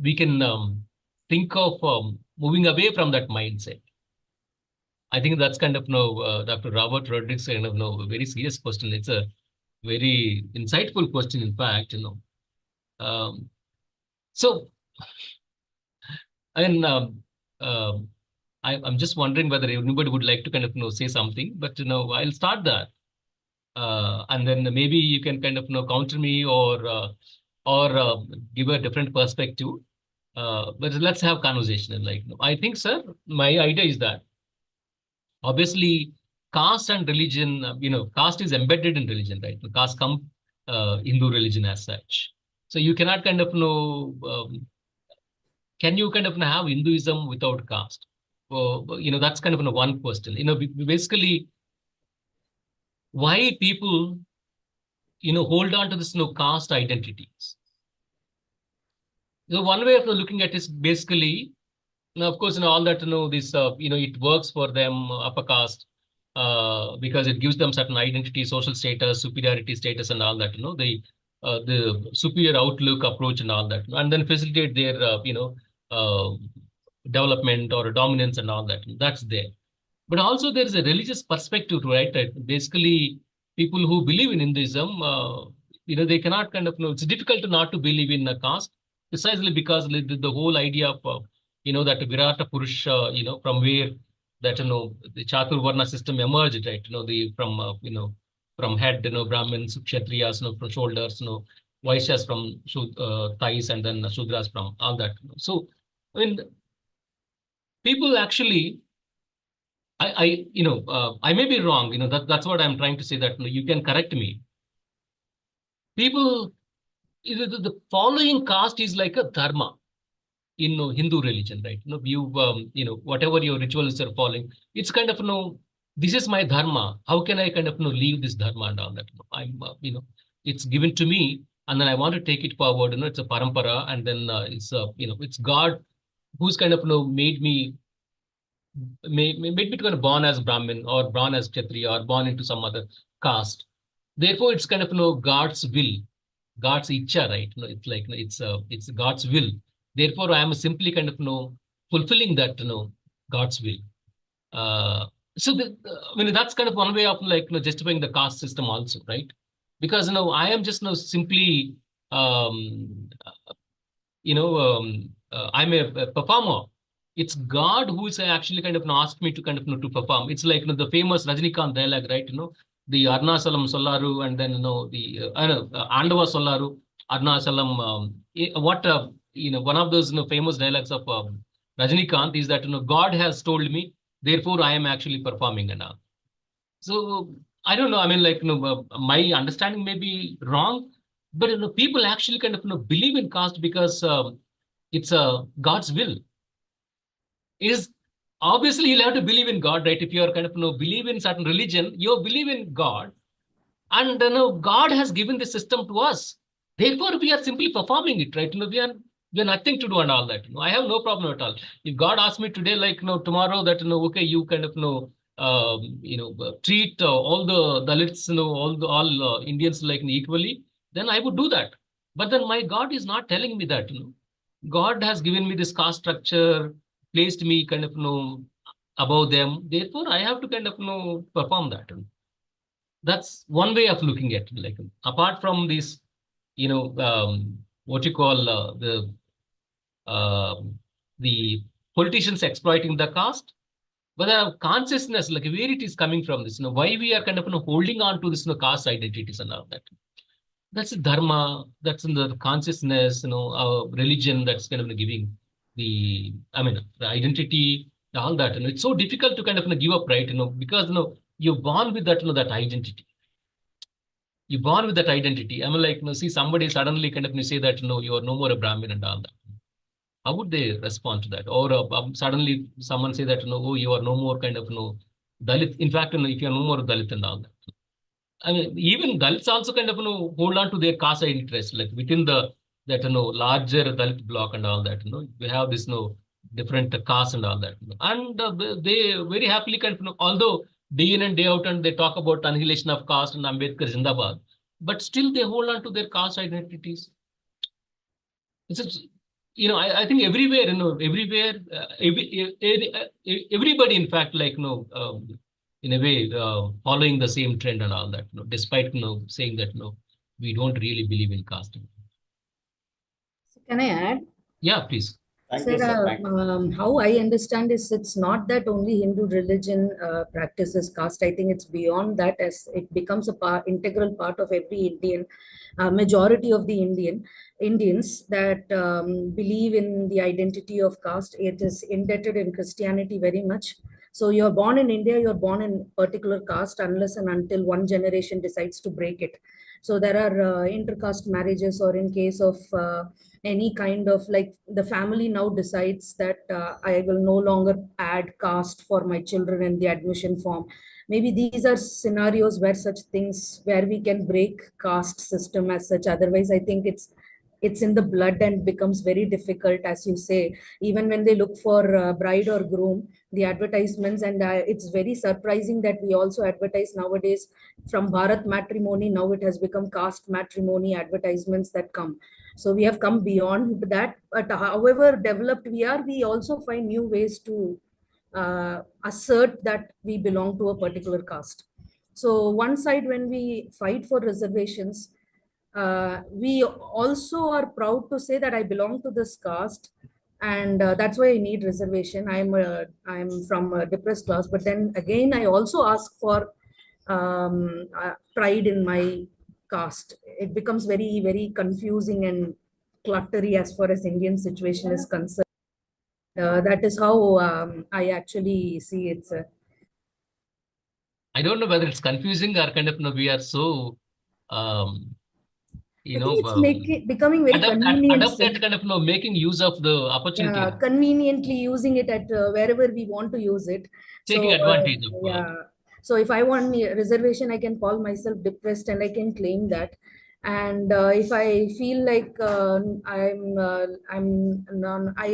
we can think of moving away from that mindset. I think that's kind of Dr. Robert Rodriguez kind of a very serious question. It's a very insightful question, in fact. So, and I'm just wondering whether anybody would like to kind of say something. But I'll start that, and then maybe you can kind of counter me or give a different perspective. But let's have conversation. I think, sir, my idea is that obviously caste and religion, caste is embedded in religion, right? Caste comes Hindu religion as such. So you cannot kind of can you kind of have Hinduism without caste? That's kind of one question. Basically, why people, hold on to this caste identities. So one way of looking at it is basically, of course, all that, this, it works for them, upper caste, because it gives them certain identity, social status, superiority status, and all that, the superior outlook, approach, and all that, and then facilitate their, development or dominance and all that. That's there. But also there is a religious perspective, right? Basically, people who believe in Hinduism, they cannot kind of, it's difficult to not to believe in a caste, precisely because the whole idea of, that Virata Purusha, from where that, the Chaturvarna system emerged, right? From head, Brahmins, Kshatriyas, from shoulders, Vaishyas from thighs, and then Shudras from all that. So, I mean, people actually, I may be wrong, that's what I'm trying to say, that you can correct me. People, the following caste is like a dharma in Hindu religion, right? Whatever your rituals are following, it's kind of, this is my dharma. How can I kind of, leave this dharma and all that? I'm, it's given to me, and then I want to take it forward. It's a parampara, and then it's God who's kind of, made me kind of born as Brahmin or born as Kshatriya or born into some other caste. Therefore, it's kind of, God's will, God's icha, right? It's like, it's God's will. Therefore, I am simply kind of, fulfilling that, God's will. So that's kind of one way of justifying the caste system also, right? Because, I am just simply, I'm a performer. It's God who is actually kind of asked me to kind of to perform. It's like the famous Rajinikanth dialogue, right? The Arnasalam Solaru, and then the Andava Solaru, Arnasalam. One of those famous dialogues of Rajinikanth is that God has told me, therefore I am actually performing and all. So I don't know. I mean, my understanding may be wrong, but people actually kind of believe in caste because it's God's will. Is obviously you'll have to believe in God, right? If you are kind of believe in certain religion, you believe in God, and God has given the system to us. Therefore, we are simply performing it, right? We are nothing to do and all that. I have no problem at all. If God asks me today, tomorrow, that okay, you kind of treat all the Dalits, all Indians equally, then I would do that. But then my God is not telling me that. God has given me this caste structure, placed me kind of above them. Therefore, I have to kind of perform that. That's one way of looking at it. Apart from this, what you call the politicians exploiting the caste, but the consciousness, where it is coming from, this, why we are kind of holding on to this caste identities and all that. That's the dharma. That's in the consciousness, religion that's kind of giving the identity, all that. It's so difficult to kind of give up, right? Because you're born with that, that identity. You're born with that identity. See somebody suddenly kind of say that you are no more a Brahmin and all that. How would they respond to that? Or suddenly someone say that oh, you are no more kind of Dalit, in fact, if you are no more Dalit and all that. I mean, even Dalits also kind of, hold on to their caste interest, like within that, larger Dalit block and all that, we have this, different caste and all that. And they very happily kind of, although day in and day out and they talk about annihilation of caste and Ambedkar Zindabad, but still they hold on to their caste identities. I think everywhere, everybody, in fact, like, in a way, following the same trend and all that, despite, saying that, we don't really believe in caste. Can I add? Yeah, please. Thank you, sir. Thank you. How I understand is it's not that only Hindu religion practices caste. I think it's beyond that, as it becomes a integral part of every Indian, majority of the Indians that believe in the identity of caste. It is indebted in Christianity very much. So you're born in India, you're born in particular caste unless and until one generation decides to break it. So there are intercaste marriages, or in case of any kind of, like, the family now decides that I will no longer add caste for my children in the admission form. Maybe these are scenarios where such things, where we can break caste system as such. Otherwise, I think it's in the blood and becomes very difficult, as you say. Even when they look for bride or groom, the advertisements, and it's very surprising that we also advertise nowadays from Bharat matrimony. Now it has become caste matrimony advertisements that come. So we have come beyond that. But however developed we are, we also find new ways to assert that we belong to a particular caste. So one side, when we fight for reservations, we also are proud to say that I belong to this caste, and that's why I need reservation. I'm from a depressed class, but then again, I also ask for pride in my caste. It becomes very, very confusing and cluttery as far as Indian situation is concerned. That is how I actually see it, sir. I don't know whether it's confusing or kind of, we are so, I think it's becoming very convenient. Adapted kind of, making use of the opportunity. Yeah, conveniently using it at wherever we want to use it. Taking advantage of yeah. So if I want a reservation, I can call myself depressed and I can claim that. And if I feel like I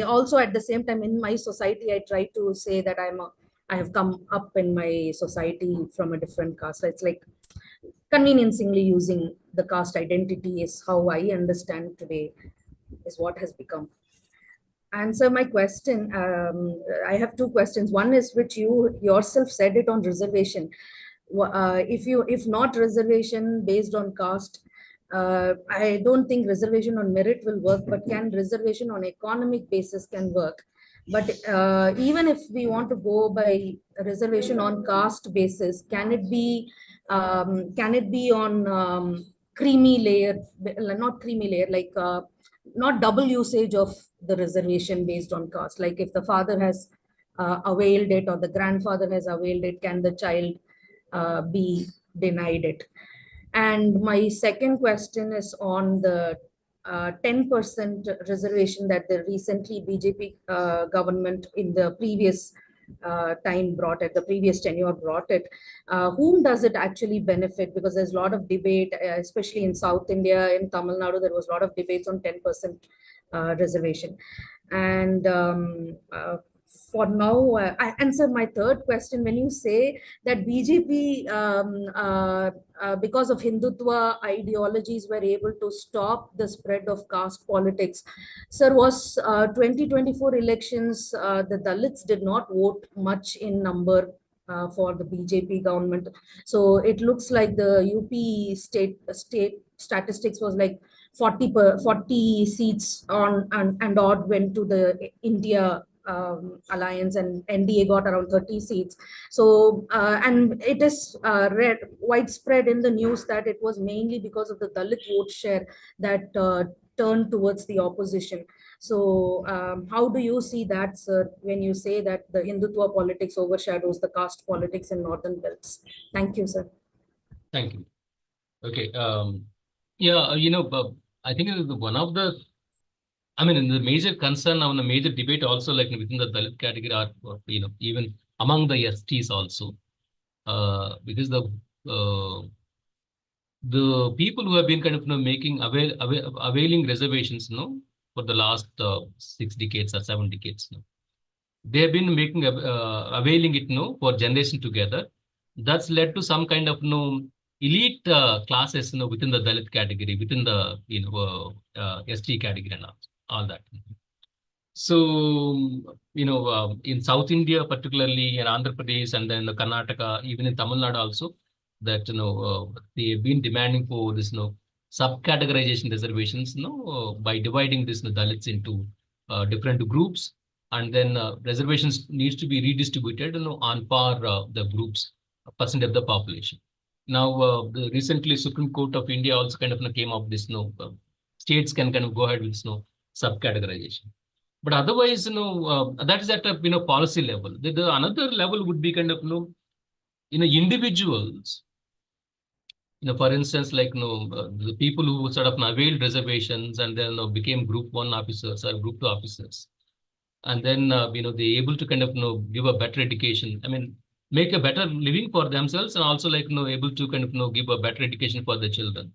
also, at the same time, in my society, I try to say that I have come up in my society from a different caste. It's like conveniencingly using the caste identity is how I understand today, is what has become. Answer my question. I have two questions. One is, which you yourself said it on reservation. If not reservation based on caste, I don't think reservation on merit will work, but can reservation on economic basis can work. But even if we want to go by reservation on caste basis, can it be on creamy layer, not creamy layer, like not double usage of the reservation based on caste? Like if the father has availed it or the grandfather has availed it, can the child be denied it? And my second question is on the 10% reservation that the recently BJP government in the previous time brought it, the previous tenure brought it. Whom does it actually benefit? Because there's a lot of debate, especially in South India, in Tamil Nadu, there was a lot of debates on 10% reservation. And for now, I answer my third question. When you say that BJP, because of Hindutva ideologies, were able to stop the spread of caste politics, sir, was 2024 elections, the Dalits did not vote much in number for the BJP government. So it looks like the UP state statistics was like 40 seats on and odd went to the India alliance, and NDA got around 30 seats. So and it is widespread in the news that it was mainly because of the Dalit vote share that turned towards the opposition. So how do you see that, sir, when you say that the Hindutva politics overshadows the caste politics in northern belts? Thank you, sir. Thank you. Okay. Yeah, I think one of the, the major concern on the major debate also, like within the Dalit category, or even among the STs also, because the people who have been kind of making availing reservations, for the last 6 decades or 7 decades, they have been making availing it, for generation together. That's led to some kind of elite classes, within the Dalit category, within the ST category and all that. So, in South India, particularly in Andhra Pradesh and then Karnataka, even in Tamil Nadu also, that, they have been demanding for this, subcategorization reservations, by dividing this Dalits into different groups, and then reservations needs to be redistributed, on par the groups percent of the population. Now, recently Supreme Court of India also kind of came up this, states can kind of go ahead with subcategorization. But otherwise, that is at a policy level. The another level would be kind of individuals. For instance, like the people who sort of availed reservations and then became Group 1 officers or Group 2 officers, and then they able to kind of give a better education. I mean, make a better living for themselves, and also like able to kind of give a better education for their children.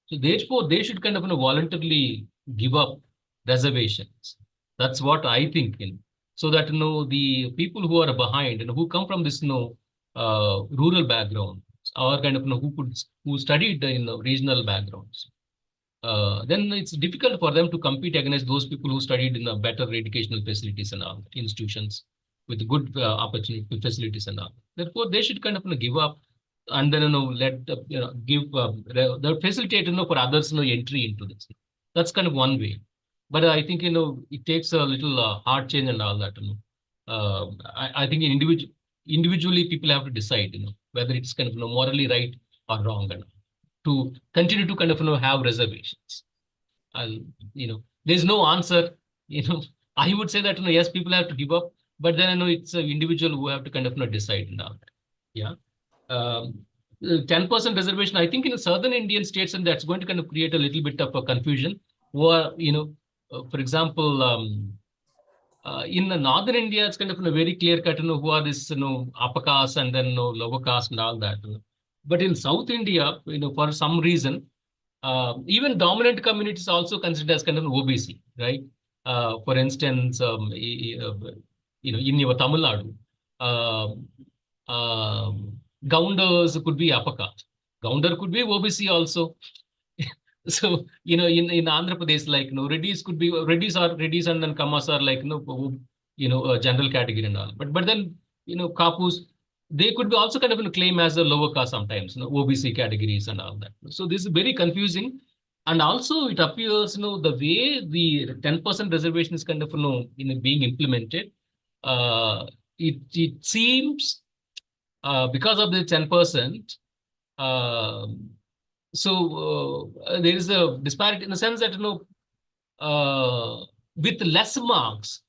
So therefore, they should kind of voluntarily give up reservations. That's what I think. So that the people who are behind and who come from this rural background, or kind of who studied in regional backgrounds, then it's difficult for them to compete against those people who studied in better educational facilities and all institutions with good opportunity facilities and all. Therefore, they should kind of give up, and then let give the facilitate for others entry into this. That's kind of one way. But I think it takes a little hard change and all that. I think individually people have to decide whether it's kind of morally right or wrong, to continue to kind of have reservations. There's no answer. I would say that yes, people have to give up, but then it's an individual who have to kind of decide now. Yeah. 10% reservation, I think in the southern Indian states, and that's going to kind of create a little bit of a confusion. Or, for example, in the northern India, it's kind of very clear cut, who are this, upper caste and then lower caste and all that. But in South India, for some reason, even dominant communities also considered as kind of OBC, right? For instance, in your Tamil Nadu, Gounders could be upper caste. Gounder could be OBC also. So, in Andhra Pradesh, like, Reddys could be, Reddys and then Kamas are like, a general category and all. But then, Kapus, they could be also kind of claim as a lower caste sometimes, OBC categories and all that. So this is very confusing. And also it appears, the way the 10% reservation is kind of, being implemented, it seems because of the 10%, so there is a disparity in the sense that, with less marks,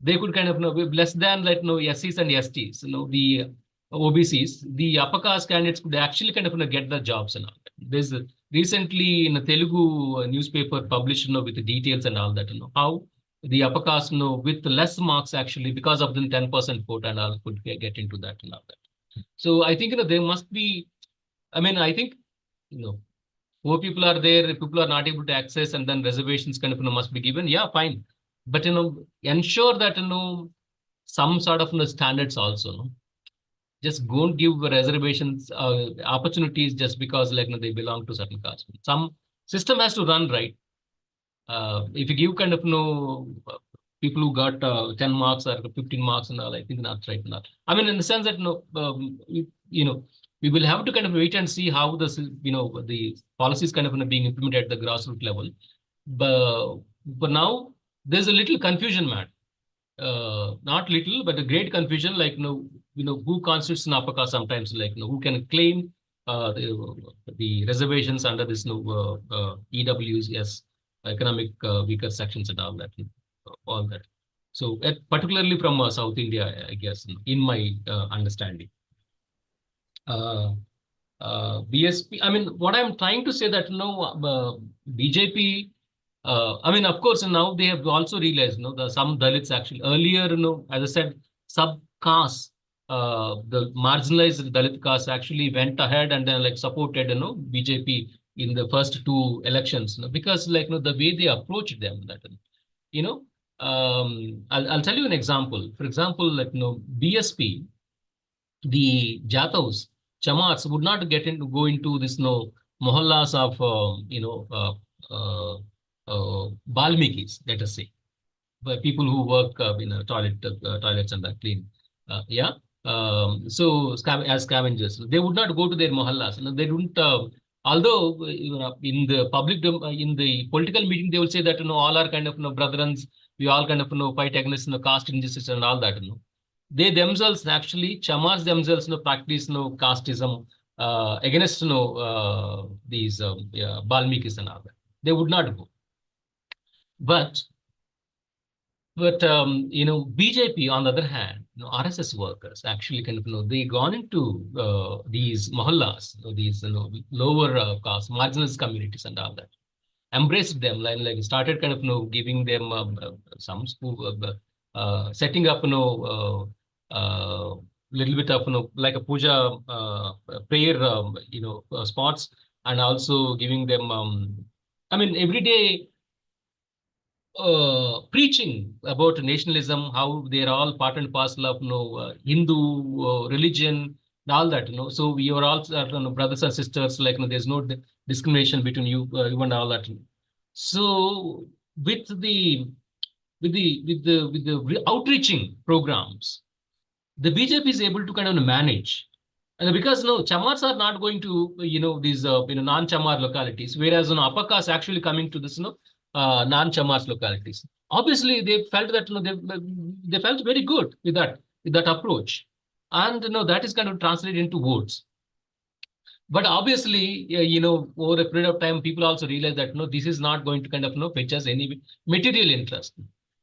they could kind of with less than like SCs and STs, the OBCs, the upper caste candidates could actually kind of get the jobs and all. There's recently in a Telugu newspaper published with the details and all that, how the upper caste with less marks actually because of the 10% quota and all could get into that and all that. So I think there must be, I mean, I think poor people are there, people are not able to access, and then reservations kind of must be given. Yeah, fine. But ensure that some sort of standards also. Just don't give reservations opportunities just because like they belong to certain caste. Some system has to run right. If you give kind of people who got 10 marks or 15 marks and all, I think that's right. I mean, in the sense that we will have to kind of wait and see how this, the policies kind of being implemented at the grassroots level. But now there's a little confusion, man. Not little, but a great confusion. Like who constitutes an upper caste sometimes? Like who can claim the reservations under this EWs, yes, economic weaker sections and all that, all that. So particularly from South India, I guess, in my understanding. BSP, I mean, what I'm trying to say that BJP, I mean, of course, now they have also realized, some Dalits actually earlier, as I said, sub-caste the marginalized Dalit caste actually went ahead and then like supported, BJP in the first two elections, because like, the way they approached them, that, you know, I'll tell you an example. For example, like, BSP, the Jatavs, Chamats would not go into this, mohallas of, Balmikis, let us say, by people who work in a toilets and clean. Yeah. As scavengers, they would not go to their mohallas. They don't. Although in the in the political meeting, they will say that all are kind of brethren. We all kind of fight against caste injustice and all that. They themselves actually chamas themselves practice casteism against these Balmikis and all that. They would not go. But BJP, on the other hand, RSS workers actually kind of, they gone into these mohallas, these lower caste, marginalized communities and all that, embraced them, like started kind of giving them some school, setting up little bit of like a puja prayer spots, and also giving them every day preaching about nationalism, how they're all part and parcel of Hindu religion and all that. So we are all brothers and sisters. Like there's no discrimination between you and all that. So with the outreaching programs, the BJP is able to kind of manage. And because chamars are not going to these non-chamar localities, whereas upper caste actually coming to this non-chamars localities. Obviously, they felt that they felt very good with that approach, and that is kind of translated into votes. But obviously, over a period of time, people also realize that this is not going to kind of fetch us any material interest.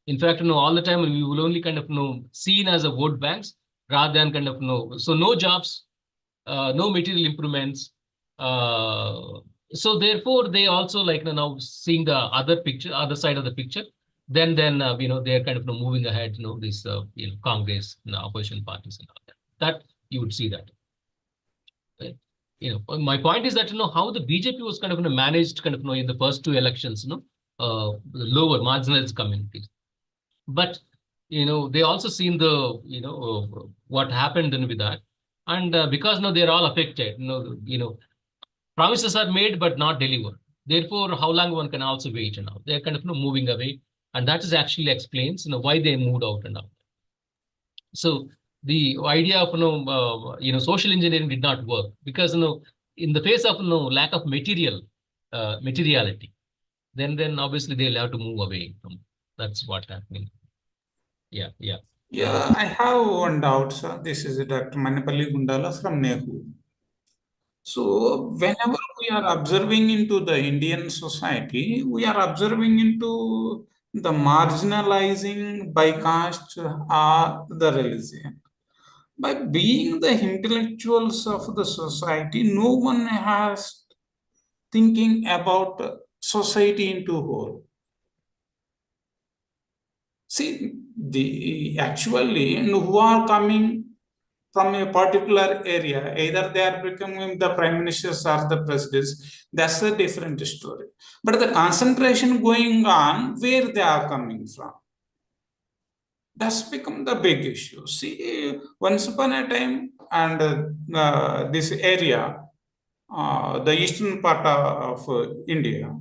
In fact, all the time we will only kind of seen as a vote banks rather than kind of so no jobs, no material improvements. So therefore, they also like now seeing the other side of the picture. Then they're kind of moving ahead. This Congress, opposition parties and all that. That you would see that. Right? My point is that how the BJP was kind of managed kind of in the first two elections. The lower marginalized communities, but they also seen the what happened then with that, and because now they're all affected. Promises are made but not delivered. Therefore, how long one can also wait and all. They're kind of moving away, and that is actually explains why they moved out and all. So the idea of social engineering did not work because in the face of lack of materiality, then obviously they'll have to move away from. That's what happening. Yeah. Yeah, I have one doubt, sir. This is Dr. Manipalli Gundala from Nehu. So whenever we are observing into the Indian society, we are observing into the marginalizing by caste or the religion. By being the intellectuals of the society, no one has thinking about society into whole. See, actually who are coming from a particular area, either they are becoming the prime ministers or the presidents, that's a different story. But the concentration going on, where they are coming from, that's become the big issue. See, once upon a time, and this area, the eastern part of India,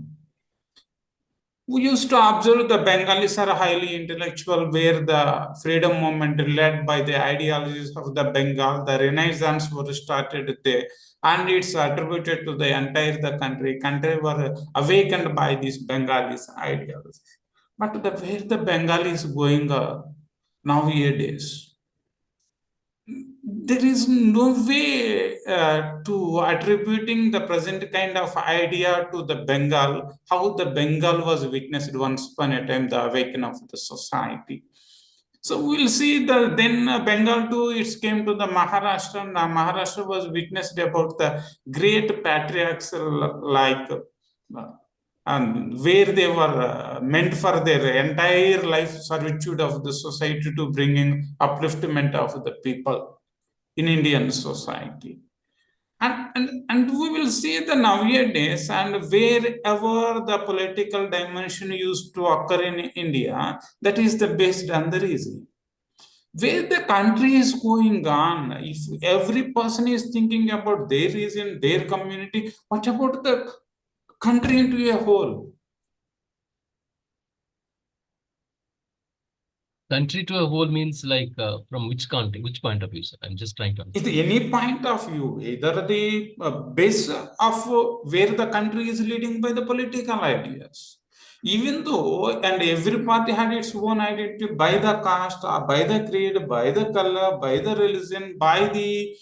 we used to observe the Bengalis are highly intellectual, where the freedom movement led by the ideologies of the Bengal, the Renaissance was started there, and it's attributed to the entire country. Country were awakened by these Bengalis ideologies. But where the Bengalis going nowadays, there is no way to attributing the present kind of idea to the Bengal, how the Bengal was witnessed once upon a time, the awakening of the society. So we'll see then Bengal too, it came to the Maharashtra, and Maharashtra was witnessed about the great patriarchs like and where they were meant for their entire life servitude of the society to bring in upliftment of the people. in Indian society. And we will see the nowadays, and wherever the political dimension used to occur in India, that is the based on the reason. Where the country is going on, if every person is thinking about their region, their community, what about the country into a whole? Country to a whole means like from which country, which point of view, sir? I'm just trying to understand. Any point of view, either the base of where the country is leading by the political ideas. Even though, and every party had its own identity by the caste, by the creed, by the color, by the religion, by the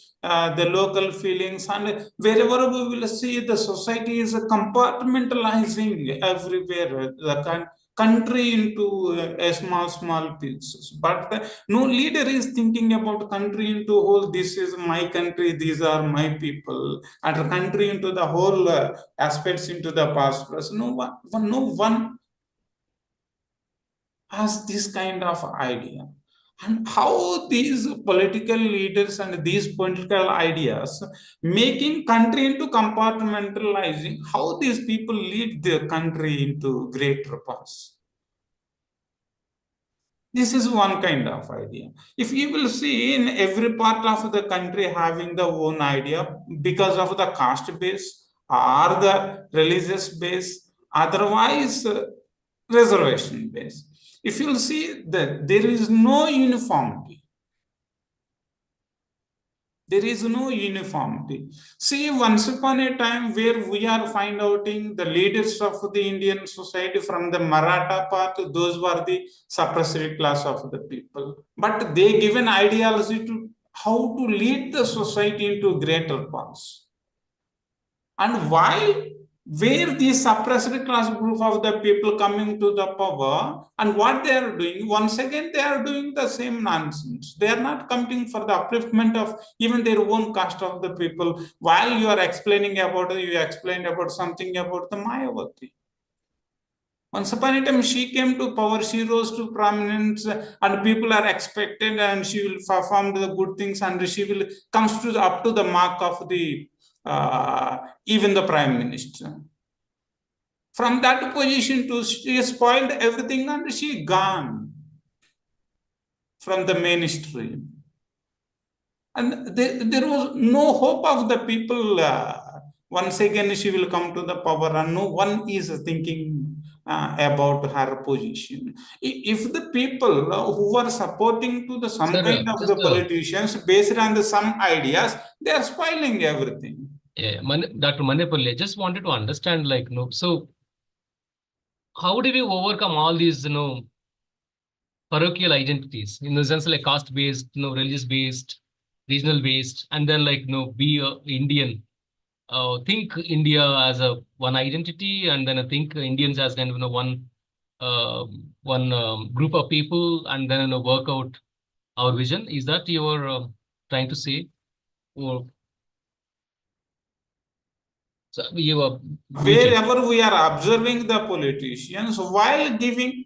local feelings, and wherever we will see the society is compartmentalizing everywhere. The country into a small pieces, but no leader is thinking about country into whole. This is my country, these are my people, and country into the whole aspects into the past present. No one has this kind of idea. And how these political leaders and these political ideas making country into compartmentalizing, how these people lead their country into greater past. This is one kind of idea. If you will see in every part of the country having the own idea because of the caste base or the religious base, otherwise reservation base. If you will see that there is no uniformity. There is no uniformity. See, once upon a time where we are finding out the leaders of the Indian society from the Maratha part, those were the suppressed class of the people. But they give an ideology to how to lead the society into greater paths. And while where the suppressed class group of the people coming to the power, and what they are doing, once again they are doing the same nonsense. They are not coming for the upliftment of even their own caste of the people. While you are explaining about it, you explained about something about the Mayavati. Once upon a time, she came to power, she rose to prominence, and people are expected, and she will perform the good things, and she will comes to up to the mark of the even the prime minister. From that position to she spoiled everything and she gone from the mainstream. And there was no hope of the people. Once again, she will come to the power, and no one is thinking about her position. If the people who are supporting to the some kind of the politicians based on the some ideas, they are spoiling everything. Yeah, Dr. Manipal, I just wanted to understand, like, so how do we overcome all these, parochial identities, in the sense like caste-based, religious-based, regional-based, and then like, be Indian, think India as a one identity, and then I think Indians as kind of one group of people, and then work out our vision. Is that you're trying to say, or? So wherever we are observing the politicians while gaining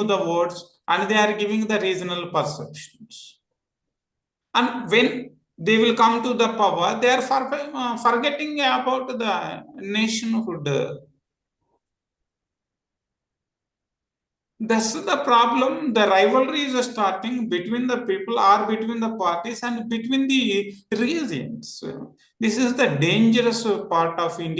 the votes, and they are giving the regional perceptions, and when they will come to the power, they are forgetting about the nationhood. That's the problem. The rivalry is starting between the people or between the parties and between the regions. This is the dangerous part of India.